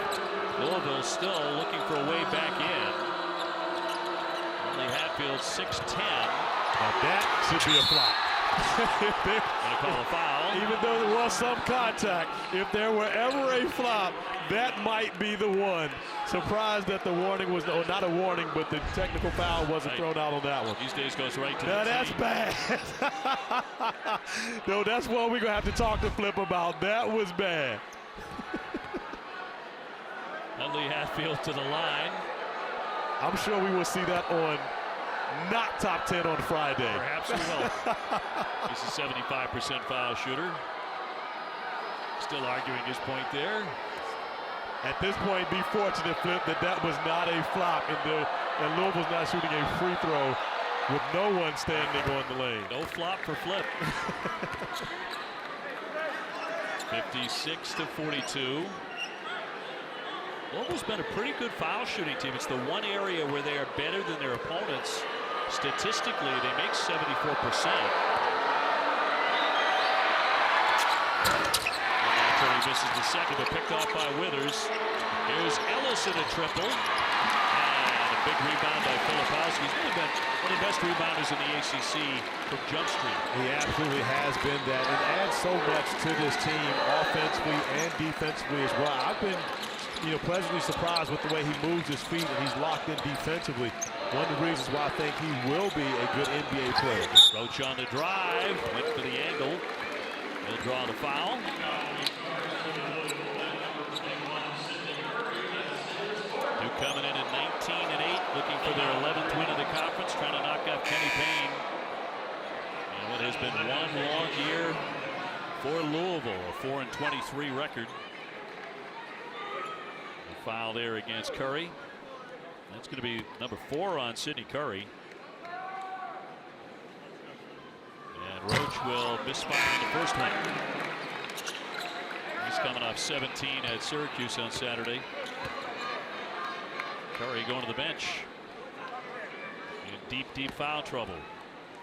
Louisville still looking for a way back in. Only Hatfield 6'10". Now that should be a flop. Gonna call a foul. Even though there was some contact, if there were ever a flop, that might be the one. Surprised that the warning was, or not a warning, but the technical foul wasn't thrown out on that one. These days goes right to Now the that's team. bad. No, that's what we're gonna have to talk to Flip about. That was bad. Huntley Hatfield to the line. I'm sure we will see that on not top 10 on Friday. Perhaps we will. He's a 75% foul shooter. Still arguing his point there. At this point, be fortunate, Flip, that was not a flop, and Louisville's not shooting a free throw with no one standing on the lane. No flop for Flip. 56-42. Louisville's been a pretty good foul shooting team. It's the one area where they are better than their opponents. Statistically, they make 74%. He misses the second, but picked off by Withers. Here's Ellis in a triple. And a big rebound by Filipowski. He's really been one of the best rebounders in the ACC from Jump Street. He absolutely has been that, and adds so much to this team offensively and defensively as well. I've been pleasantly surprised with the way he moves his feet and he's locked in defensively. One of the reasons why I think he will be a good NBA player. Roach on the drive, went for the angle. He'll draw the foul. Duke coming in at 19-8, looking for their 11th win of the conference, trying to knock off Kenny Payne. And what has been one long year for Louisville, a 4-23 record. A foul there against Curry. That's going to be number 4 on Sidney Curry. And Roach will misfire in the first one. He's coming off 17 at Syracuse on Saturday. Curry going to the bench. In deep foul trouble.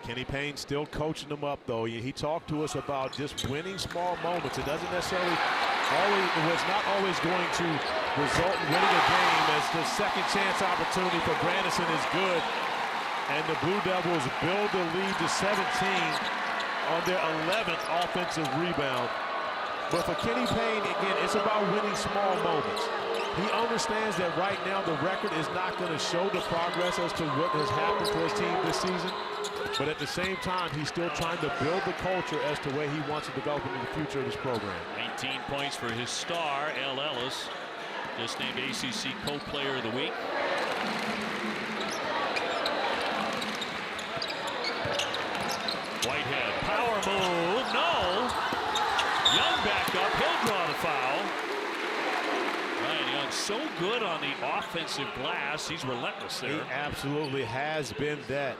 Kenny Payne still coaching them up, though. He talked to us about just winning small moments. It doesn't necessarily it's not always going to result in winning a game, as the second chance opportunity for Grandison is good. And the Blue Devils build the lead to 17 on their 11th offensive rebound. But for Kenny Payne, again, it's about winning small moments. He understands that right now the record is not going to show the progress as to what has happened to his team this season. But at the same time, he's still trying to build the culture as to where he wants to develop into the future of his program. 19 points for his star, Ellis, just named ACC Co-Player of the Week. Whitehead, power move, no. Young back up, he'll draw the foul. Ryan Young so good on the offensive glass. He's relentless there. He absolutely has been that.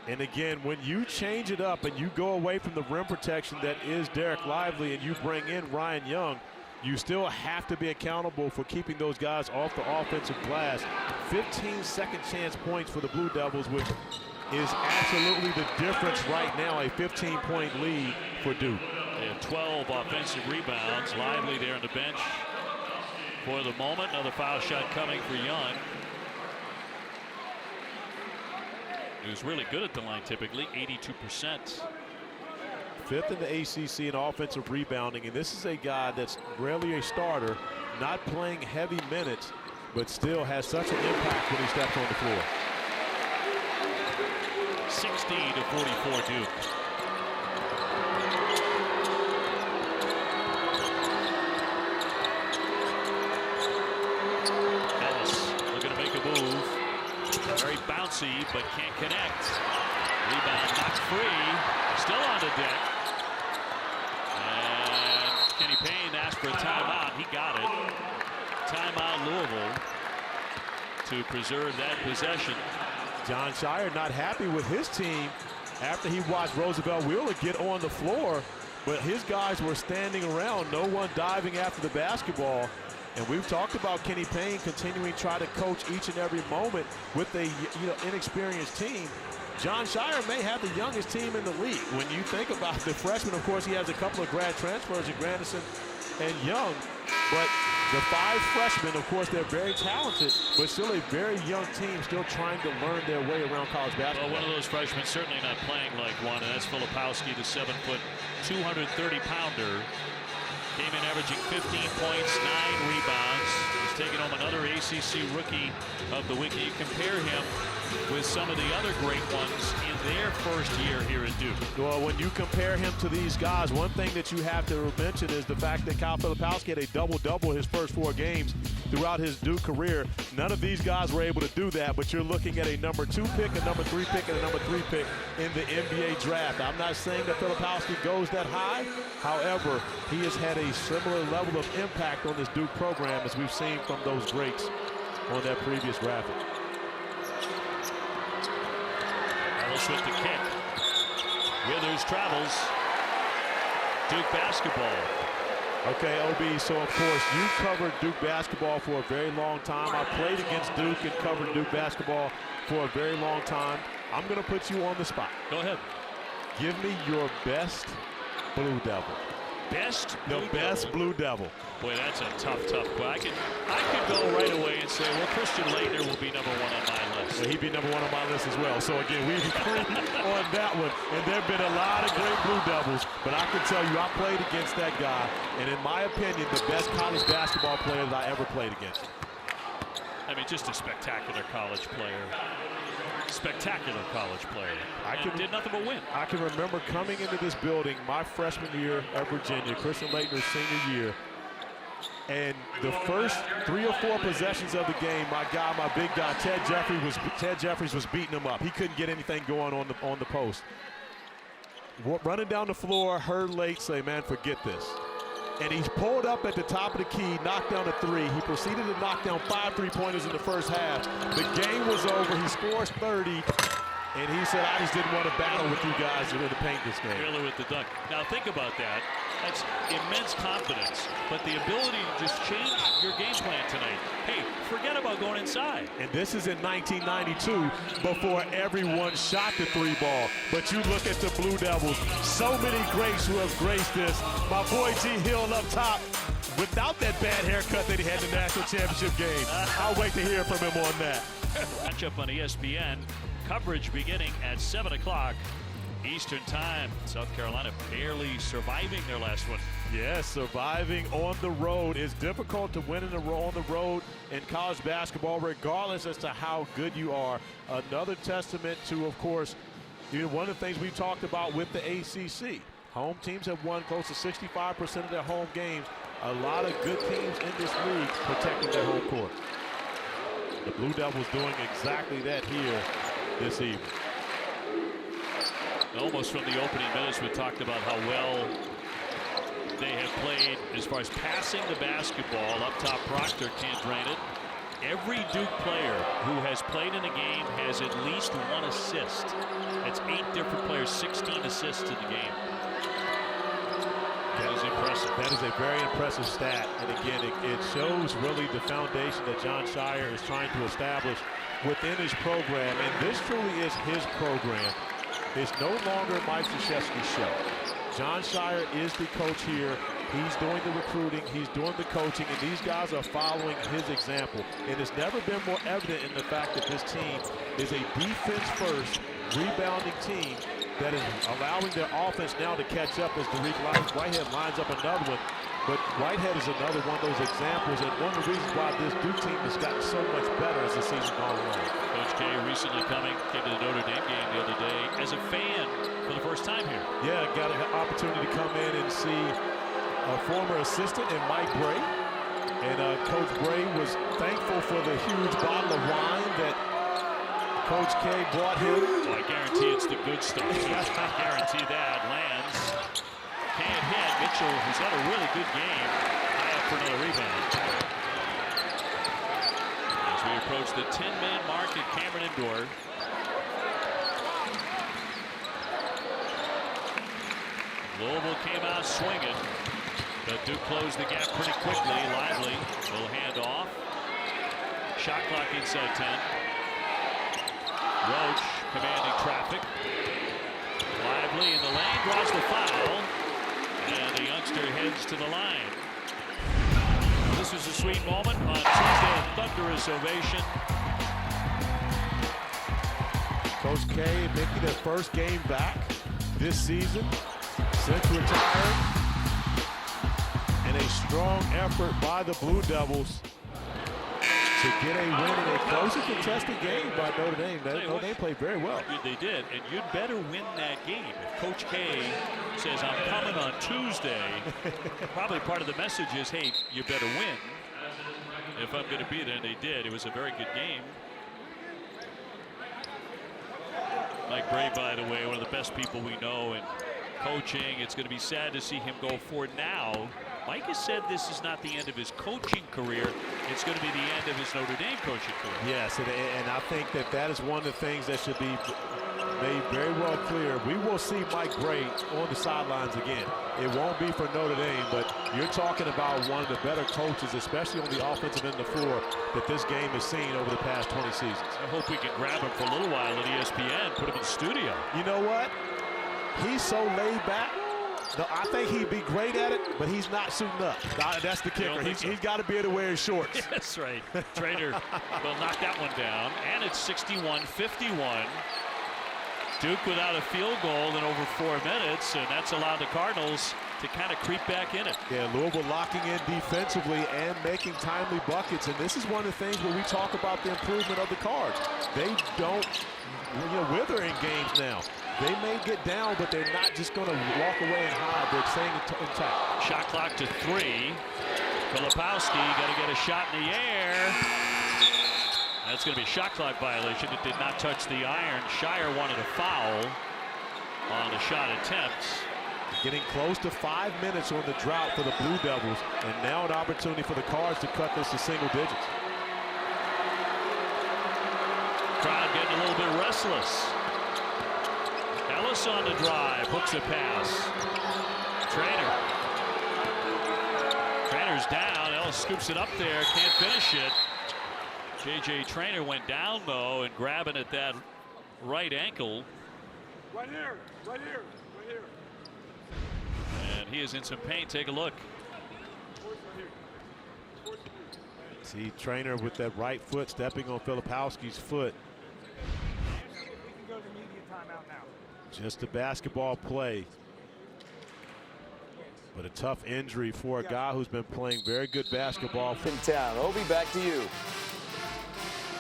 And again, when you change it up and you go away from the rim protection that is Dereck Lively and you bring in Ryan Young, you still have to be accountable for keeping those guys off the offensive glass. 15 second chance points for the Blue Devils, which is absolutely the difference right now, a 15-point lead for Duke. They have 12 offensive rebounds. Lively there on the bench for the moment. Another foul shot coming for Young, who's really good at the line typically, 82%. Fifth in the ACC in offensive rebounding, and this is a guy that's rarely a starter, not playing heavy minutes, but still has such an impact when he steps on the floor. 60-44 Duke. Ellis looking to make a move. Very bouncy, but can't connect. Rebound knocked free. Still on the deck. And Kenny Payne asked for a timeout. He got it. Timeout Louisville to preserve that possession. Jon Scheyer not happy with his team after he watched Roosevelt Wheeler get on the floor, but his guys were standing around, no one diving after the basketball. And we've talked about Kenny Payne continuing to try to coach each and every moment with a inexperienced team. Jon Scheyer may have the youngest team in the league. When you think about the freshmen, of course, he has a couple of grad transfers in Grandison and Young, but the 5 freshmen, of course, they're very talented, but still a very young team still trying to learn their way around college basketball. Well, one of those freshmen certainly not playing like one, and that's Filipowski, the 7-foot, 230-pounder. Came in averaging 15 points, 9 rebounds. He's taken home another ACC Rookie of the Week. You compare him with some of the other great ones in their first year here at Duke. Well, when you compare him to these guys, one thing that you have to mention is the fact that Kyle Filipowski had a double-double his first 4 games throughout his Duke career. None of these guys were able to do that, but you're looking at a number 2 pick, a number 3 pick, and a number 3 pick in the NBA draft. I'm not saying that Filipowski goes that high. However, he has had a similar level of impact on this Duke program as we've seen from those greats on that previous graphic. Ellis with the kick. Withers travels. Duke basketball. Okay, OB, so of course you covered Duke basketball for a very long time. I played against Duke and covered Duke basketball for a very long time. I'm going to put you on the spot. Go ahead. Give me your best Blue Devil. Best Blue Devil. Boy, that's a tough question. I could go right away and say, well, Christian Laettner will be number 1 on my list. Well, he'd be number 1 on my list as well. So again, we agree on that one. And there have been a lot of great Blue Devils, but I can tell you I played against that guy, and in my opinion, the best college basketball player that I ever played against. I mean, just a spectacular college player. Spectacular college player. Did nothing but win. I can remember coming into this building my freshman year at Virginia, Christian Laettner's senior year, and the first 3 or 4 possessions of the game, my big guy, Ted Jeffries was beating him up. He couldn't get anything going on the post. Running down the floor, heard Late say, man, forget this. And he's pulled up at the top of the key, knocked down a 3. He proceeded to knock down 5 3-pointers in the first half. The game was over. He scores 30. And he said, I just didn't want to battle with you guys in the paint this game. Really with the dunk. Now think about that. That's immense confidence. But the ability to just change your game plan tonight. Hey, forget about going inside. And this is in 1992 before everyone shot the 3 ball. But you look at the Blue Devils, so many greats who have graced this. My boy G. Hill up top. Without that bad haircut that he had in the national championship game. I'll wait to hear from him on that. Matchup on ESPN. Coverage beginning at 7 o'clock Eastern Time. South Carolina barely surviving their last one. Yes, surviving on the road. It's difficult to win on the road in college basketball, regardless as to how good you are. Another testament to, of course, one of the things we talked about with the ACC. Home teams have won close to 65% of their home games. A lot of good teams in this league protecting their home court. The Blue Devils doing exactly that here this evening. Almost from the opening minutes, we talked about how well they have played, as far as passing the basketball, up top Proctor can't drain it. Every Duke player who has played in a game has at least 1 assist. That's 8 different players, 16 assists in the game. That is impressive. That is a very impressive stat. And again, it shows really the foundation that Jon Scheyer is trying to establish within his program. And this truly is his program. It's no longer Mike Krzyzewski's show. Jon Scheyer is the coach here. He's doing the recruiting, he's doing the coaching, and these guys are following his example. And it's never been more evident in the fact that this team is a defense-first, rebounding team that is allowing their offense now to catch up as Dereck Whitehead lines up another one. But Whitehead is another one of those examples, and one of the reasons why this Duke team has gotten so much better as the season gone along. Coach K recently came to the Notre Dame game the other day as a fan for the first time here. Yeah, got an opportunity to come in and see a former assistant in Mike Bray. And Coach Bray was thankful for the huge bottle of wine that Coach K brought him. Well, I guarantee it's the good stuff. I guarantee that. Lands. Can't hit. Mitchell, who's had a really good game, high up for another rebound. As we approach the 10-man mark at Cameron Indoor. Louisville came out swinging, but Duke closed the gap pretty quickly. Lively will hand off. Shot clock inside 10. Roach commanding traffic. Lively in the lane, draws the foul, and the youngster heads to the line. This was a sweet moment on Tuesday, a thunderous ovation. Coach K making their first game back this season since retired, and a strong effort by the Blue Devils to get a win in a close and contested game by Notre Dame. Notre Dame played very well. They did, and you'd better win that game. If Coach K says, I'm coming on Tuesday, probably part of the message is, hey, you better win if I'm going to be there, and they did. It was a very good game. Mike Bray, by the way, one of the best people we know in coaching. It's going to be sad to see him go forward now. Mike has said this is not the end of his coaching career. It's going to be the end of his Notre Dame coaching career. Yes, and I think that is one of the things that should be made very well clear. We will see Mike Bray on the sidelines again. It won't be for Notre Dame, but you're talking about one of the better coaches, especially on the offensive end of the floor, that this game has seen over the past 20 seasons. I hope we can grab him for a little while at ESPN, put him in the studio. You know what? He's so laid back. I think he'd be great at it, but he's not suiting up. That's the kicker. He's got to be able to wear his shorts. That's right. Trader will knock that one down. And it's 61-51. Duke without a field goal in over 4 minutes, and that's allowed the Cardinals to kind of creep back in it. Yeah, Louisville locking in defensively and making timely buckets. And this is one of the things where we talk about the improvement of the Cards. They don't wither in games now. They may get down, but they're not just going to walk away and hide. They're staying intact. Shot clock to 3. Filipowski got to get a shot in the air. That's going to be a shot clock violation. It did not touch the iron. Scheyer wanted a foul on the shot attempt. Getting close to 5 minutes on the drought for the Blue Devils, and now an opportunity for the Cards to cut this to single digits. Crowd getting a little bit restless. Ellis on the drive, hooks a pass. Trainer's down. Ellis scoops it up there, can't finish it. J.J. Traynor went down though and grabbing at that right ankle. Right here. And he is in some pain. Take a look. See Traynor with that right foot stepping on Filipowski's foot. Just a basketball play, but a tough injury for a guy who's been playing very good basketball. In town. Obi, back to you.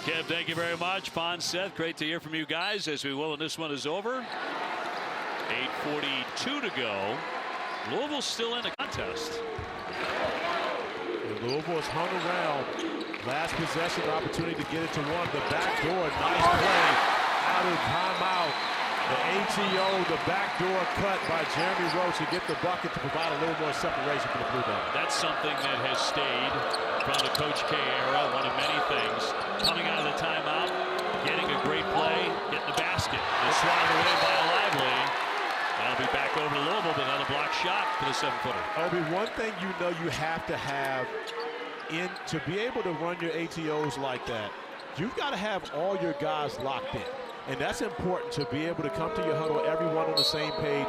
Kev, thank you very much. Pon, Seth, great to hear from you guys as we will when this one is over. 8:42 to go. Louisville's still in the contest. And Louisville has hung around. Last possession opportunity to get it to one. The back door, nice play. Out of timeout. The ATO, the backdoor cut by Jeremy Roach to get the bucket to provide a little more separation for the Blue Devils. That's something that has stayed from the Coach K era, one of many things. Coming out of the timeout, getting a great play, getting the basket. And swatted away by Lively. That'll be back over to Louisville, but another block shot for the 7-footer. Obi, one thing you know you have to have to be able to run your ATOs like that, you've got to have all your guys locked in. And that's important to be able to come to your huddle, everyone on the same page,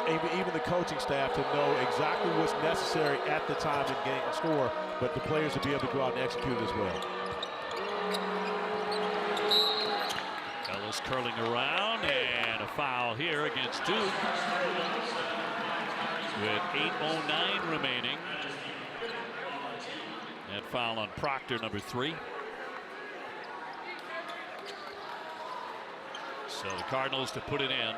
even the coaching staff to know exactly what's necessary at the time in game and score, but the players to be able to go out and execute it as well. Ellis curling around, and a foul here against Duke with 8:09 remaining. That foul on Proctor, number 3. So the Cardinals to put it in.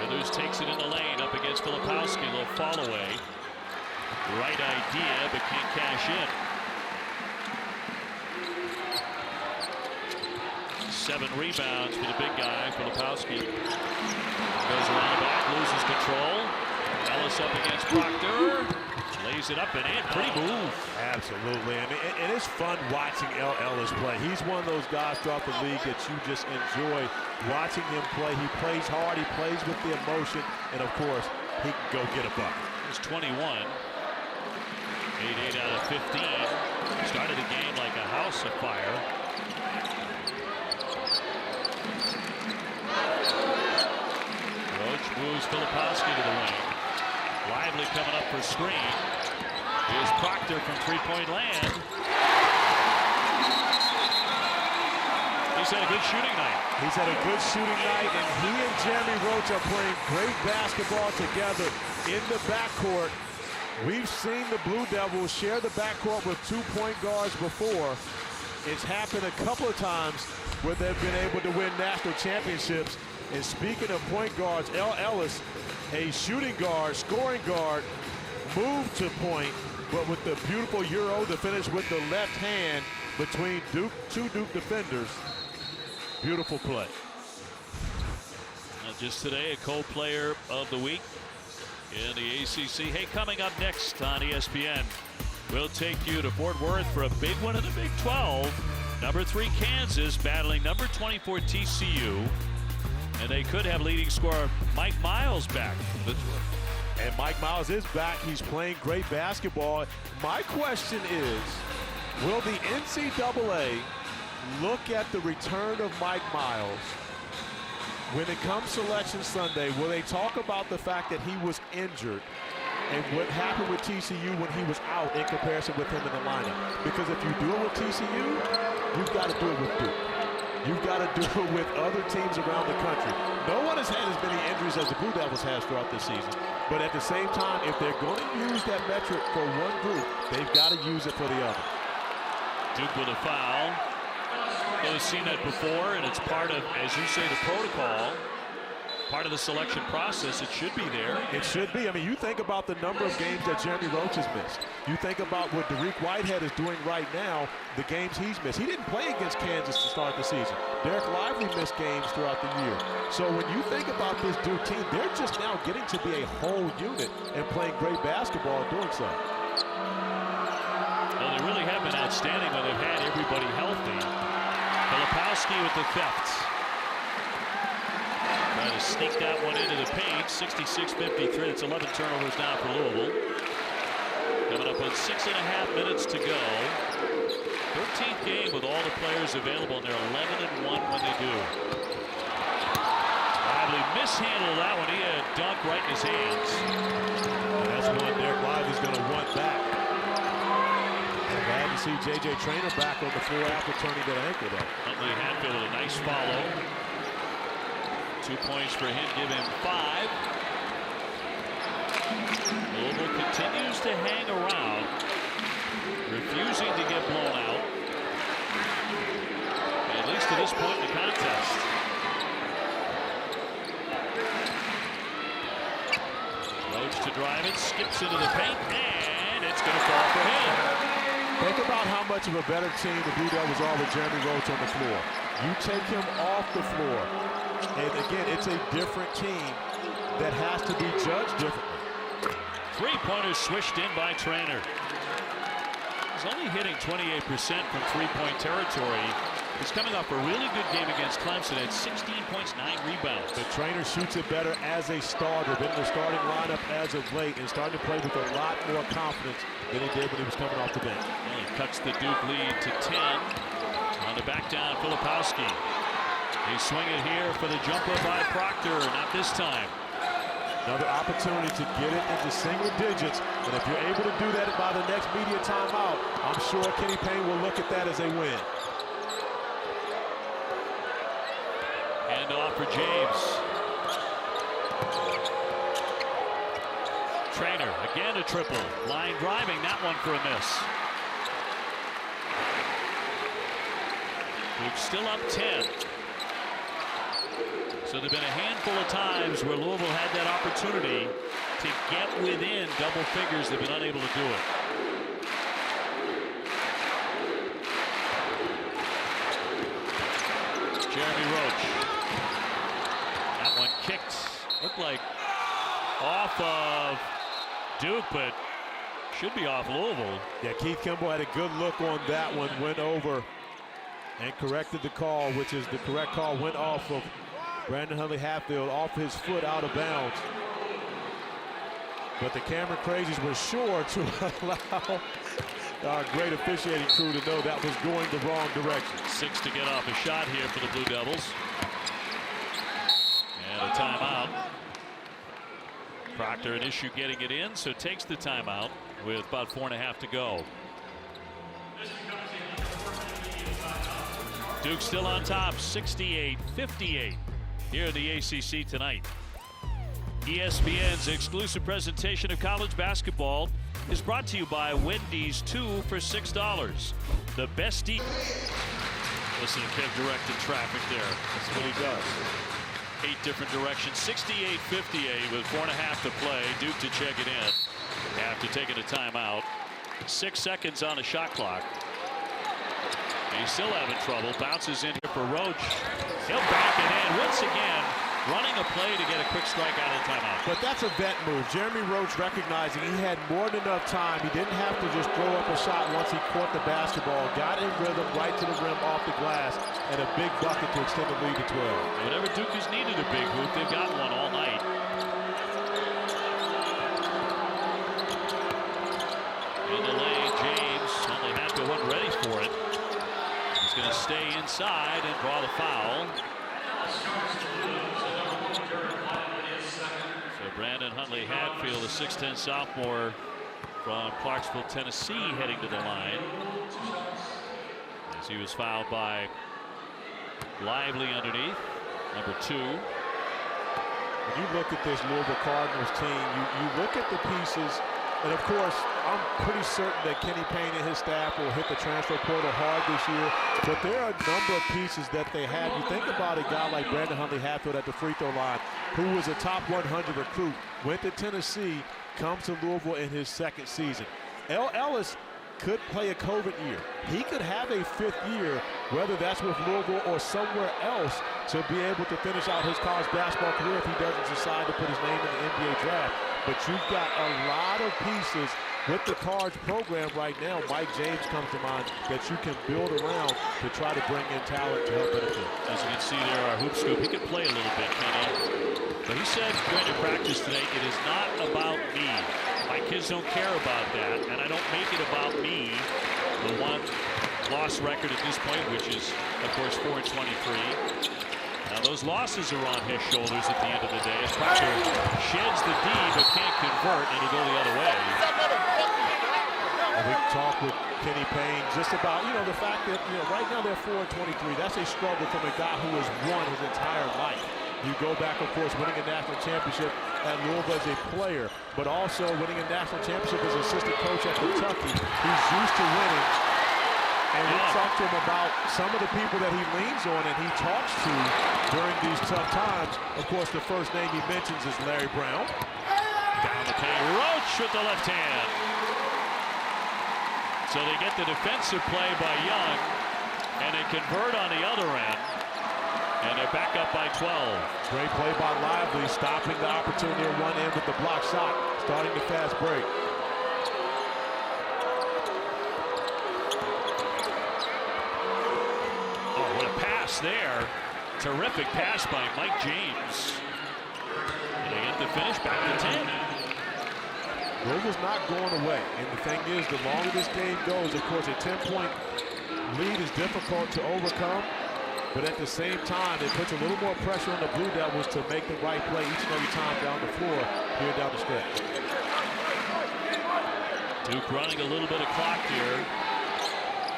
Withers takes it in the lane up against Filipowski. A little fall away. Right idea, but can't cash in. 7 rebounds for the big guy, Filipowski. Goes around the back, loses control. Ellis up against Proctor. Lays it up and in. Pretty move. Absolutely. I mean, and it's fun watching Ellis play. He's one of those guys throughout the league that you just enjoy watching him play. He plays hard. He plays with the emotion. And, of course, he can go get a bucket. He's 21. 8 out of 15. Started the game like a house afire. Roach moves Filipowski to the wing. Lively coming up for screen. Here's Proctor from three-point land. He's had a good shooting night. He's had a good shooting night, and he and Jeremy Roach are playing great basketball together in the backcourt. We've seen the Blue Devils share the backcourt with 2 point guards before. It's happened a couple of times where they've been able to win national championships. And speaking of point guards, Ellis, a shooting guard, scoring guard, moved to point, but with the beautiful Euro to finish with the left hand between two Duke defenders. Beautiful play. Just today, a co-player of the week in the ACC. Hey, coming up next on ESPN, we'll take you to Fort Worth for a big one in the Big 12. Number 3 Kansas battling number 24 TCU. And they could have leading scorer Mike Miles back. And Mike Miles is back. He's playing great basketball. My question is, will the NCAA look at the return of Mike Miles when it comes to Selection Sunday? Will they talk about the fact that he was injured and what happened with TCU when he was out in comparison with him in the lineup? Because if you do it with TCU, you've got to do it with Duke. You've got to do it with other teams around the country. No one has had as many injuries as the Blue Devils has throughout this season. But at the same time, if they're going to use that metric for one group, they've got to use it for the other. Duke with a foul. They've seen that before, and it's part of, as you say, the protocol. Part of the selection process. It should be there. It should be. I mean, you think about the number of games that Jeremy Roach has missed. You think about what Dereck Whitehead is doing right now, the games he's missed. He didn't play against Kansas to start the season. Dereck Lively missed games throughout the year. So when you think about this Duke team, they're just now getting to be a whole unit and playing great basketball and doing so. Well, they really have been outstanding when they've had everybody healthy. Filipowski with the theft. Trying to sneak that one into the paint. 66-53. It's 11 turnovers now for Louisville. Coming up on 6.5 minutes to go. 13th game with all the players available, and they're 11-1 when they do. Lively mishandled that one. He had a dunk right in his hands. That's one Dereck Lively's going to want back. I'm glad to see J.J. Traynor back on the floor after turning that ankle, though. Huntley Hatfield with a nice follow. 2 points for him, give him 5. Louisville continues to hang around, refusing to get blown out, at least to this point in the contest. Roach to drive it, skips into the paint, and It's going to fall for him. Think about how much of a better team the Blue Devils are with Jeremy Roach on the floor. You take him off the floor, and again, it's a different team that has to be judged differently. Three-pointers swished in by Trainer. He's only hitting 28% from three-point territory. He's coming off a really good game against Clemson at 16 points, 9 rebounds. The Trainer shoots it better as a starter, been in the starting lineup as of late, and starting to play with a lot more confidence than he did when he was coming off the bench. He cuts the Duke lead to 10. On the back down, Filipowski. They swing it here for the jumper by Proctor. Not this time. Another opportunity to get it into single digits, and if you're able to do that by the next media timeout, I'm sure Kenny Payne will look at that as a win. Hand off for James. Trainer, again a triple. Line driving, that one for a miss. Duke's still up 10. So there have been a handful of times where Louisville had that opportunity to get within double figures. They've been unable to do it. Jeremy Roach. That one kicked, looked like off of Duke, but should be off Louisville. Yeah, Keith Kimball had a good look on that one, went over and corrected the call, which is the correct call. Went off of Brandon Huntley-Hatfield, off his foot, out of bounds. But the camera crazies were sure to allow our great officiating crew to know that was going the wrong direction. 6 to get off a shot here for the Blue Devils. And a timeout. Proctor an issue getting it in, so takes the timeout with about 4.5 to go. Duke still on top, 68-58 here in the ACC tonight. ESPN's exclusive presentation of college basketball is brought to you by Wendy's 2 for $6. The best eat. Listen to Kev directed traffic there. That's what he does. 8 different directions. 68-58 with 4.5 to play. Duke to check it in after taking a timeout. 6 seconds on the shot clock. He's still having trouble. Bounces in here for Roach. He'll back it in once again. Running a play to get a quick strike out of the timeout. But that's a vet move. Jeremy Roach recognizing he had more than enough time. He didn't have to just throw up a shot once he caught the basketball. Got in rhythm right to the rim off the glass, and a big bucket to extend the lead to 12. Whenever Duke has needed a big hoop, they've got one all night. In the lane, James only had to one ready for it. He's going to stay inside and draw the foul. So Brandon Huntley-Hatfield, a 6'10 sophomore from Clarksville, Tennessee, heading to the line as he was fouled by Lively underneath, number 2. When you look at this Louisville Cardinals team, you look at the pieces, and of course, I'm pretty certain that Kenny Payne and his staff will hit the transfer portal hard this year, but there are a number of pieces that they have. You think about a guy like Brandon Huntley-Hatfield at the free throw line, who was a top 100 recruit, went to Tennessee, comes to Louisville in his second season. Ellis could play a COVID year. He could have a 5th year, whether that's with Louisville or somewhere else, to be able to finish out his college basketball career if he doesn't decide to put his name in the NBA draft. But you've got a lot of pieces with the Cards program right now. Mike James comes to mind that you can build around to try to bring in talent to help benefit. As you can see there, our hoop scoop, he could play a little bit, Kenny. But he said during the practice today, it is not about me. My kids don't care about that, and I don't make it about me. The one loss record at this point, which is, of course, 4-23. Now those losses are on his shoulders at the end of the day. As Proctor sheds the D, but can't convert, and it'll go the other way. And we talked with Kenny Payne just about, the fact that, right now they're 4-23. That's a struggle from a guy who has won his entire life. You go back, of course, winning a national championship at Louisville as a player, but also winning a national championship as assistant coach at Kentucky. He's used to winning. And we talked to him about some of the people that he leans on and he talks to during these tough times. Of course, the first name he mentions is Larry Brown. Down the paint, Roach with the left hand. So they get the defensive play by Young, and they convert on the other end, and they're back up by 12. Great play by Lively, stopping the opportunity at one end with the block shot, starting the fast break. Oh, what a pass there. Terrific pass by Mike James. And they get the finish back to 10. Louisville's not going away. And the thing is, the longer this game goes, of course, a 10-point lead is difficult to overcome. But at the same time, it puts a little more pressure on the Blue Devils to make the right play each and every time down the floor here down the stretch. Duke running a little bit of clock here.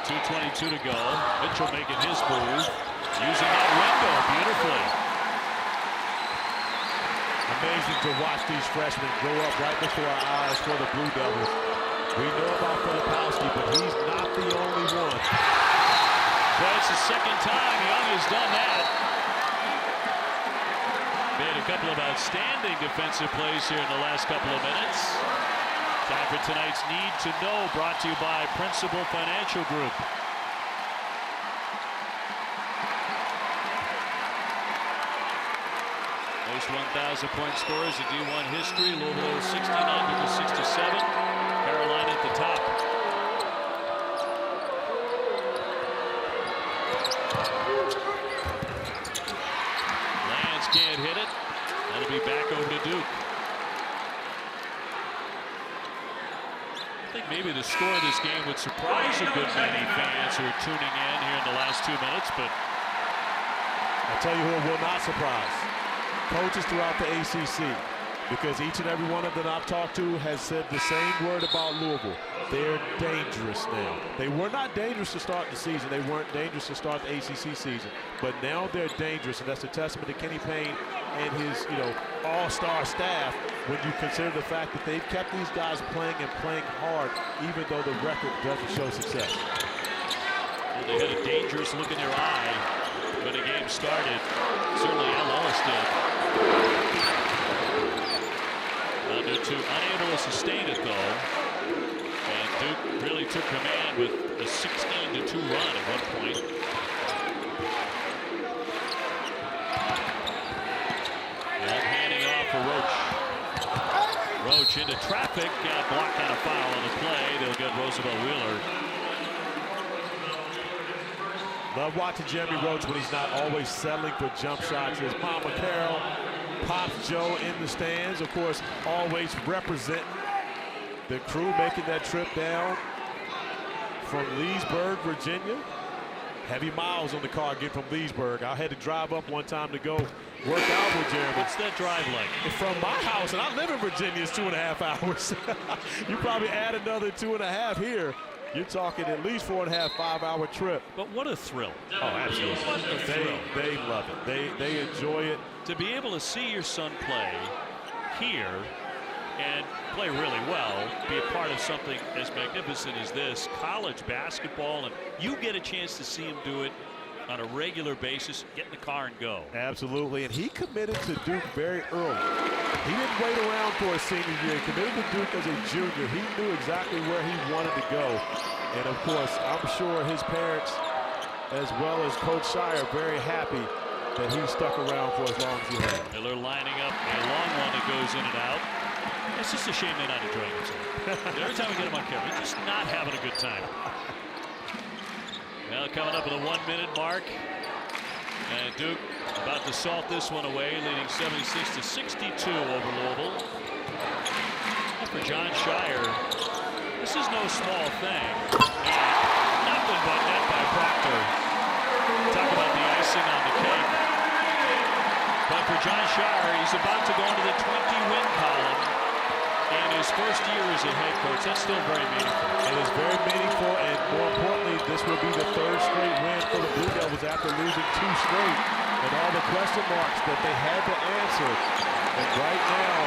2:22 to go. Mitchell making his move. Using that window beautifully. Amazing to watch these freshmen grow up right before our eyes for the Blue Devils. We know about Filipowski, but he's not the only one. But it's the second time Young has done that. Made a couple of outstanding defensive plays here in the last couple of minutes. Time for tonight's Need to Know, brought to you by Principal Financial Group. Most 1,000-point scorers in D1 history. Louisville 69 to 67. Carolina at the top. Lance can't hit it. That'll be back over to Duke. I think maybe the score of this game would surprise a good many fans who are tuning in here in the last 2 minutes, but I'll tell you who it will not surprise. Coaches throughout the ACC, because each and every one of them I've talked to has said the same word about Louisville. They're dangerous now. They were not dangerous to start the season. They weren't dangerous to start the ACC season. But now they're dangerous, and that's a testament to Kenny Payne and his, all-star staff when you consider the fact that they've kept these guys playing and playing hard, even though the record doesn't show success. Well, they had a dangerous look in their eye when the game started. Certainly Ellis did. Under two, unable to sustain it though. And Duke really took command with a 16-2 run at one point. And handing off for Roach. Roach into traffic, blocked on a foul on the play. They'll get Roosevelt Wheeler. Love watching Jeremy Roach when he's not always settling for jump shots. His Mama Carol, Pops Joe in the stands, of course, always representing the crew making that trip down from Leesburg, Virginia. Heavy miles on the car getting from Leesburg. I had to drive up one time to go work out with Jeremy. What's that drive like? From my house, and I live in Virginia, it's 2.5 hours. You probably add another 2.5 here. You're talking at least 4.5, 5-hour trip. But what a thrill. Oh, absolutely. What a thrill. They love it. They enjoy it. To be able to see your son play here and play really well, be a part of something as magnificent as this, college basketball, and you get a chance to see him do it on a regular basis, get in the car and go. Absolutely, and he committed to Duke very early. He didn't wait around for his senior year. He committed to Duke as a junior. He knew exactly where he wanted to go. And of course, I'm sure his parents, as well as Coach Shire, are very happy that he stuck around for as long as he has. Miller lining up a long one that goes in and out. It's just a shame they're not enjoying themselves. Every time we get them on camera, they're just not having a good time. Well, coming up at the 1-minute mark. And Duke about to salt this one away, leading 76-62 over Louisville. And for John Shire, this is no small thing. Nothing but net by Proctor. Talk about the icing on the cake. But for John Shire, he's about to go into the 20-win column in his first year as a head coach. That's still very meaningful. It is very meaningful, and more importantly, this will be the 3rd straight win for the Blue Devils after losing 2 straight and all the question marks that they had to answer. And right now,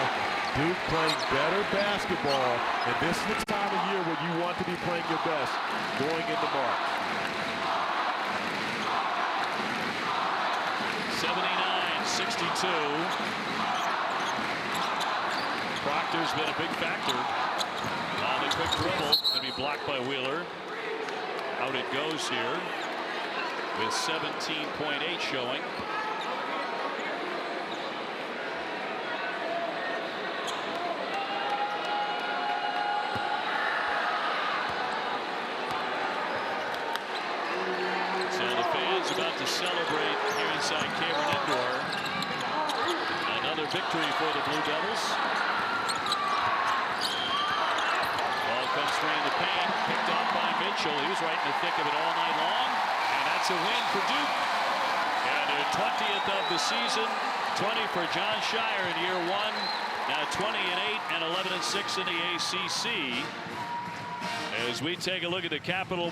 Duke playing better basketball, and this is the time of year when you want to be playing your best going into March. 79-62. Proctor's been a big factor on the quick dribble. be blocked by Wheeler. Out it goes here with 17.8 showing. So the fans about to celebrate here inside Cameron Indoor. Another victory for the Blue Devils. Ball comes straight in the paint, picked off by Mitchell. He was right in the thick of it all night long, and that's a win for Duke. And their 20th of the season, 20 for John Shire in year one. Now 20-8 and 11-6 in the ACC. As we take a look at the Capital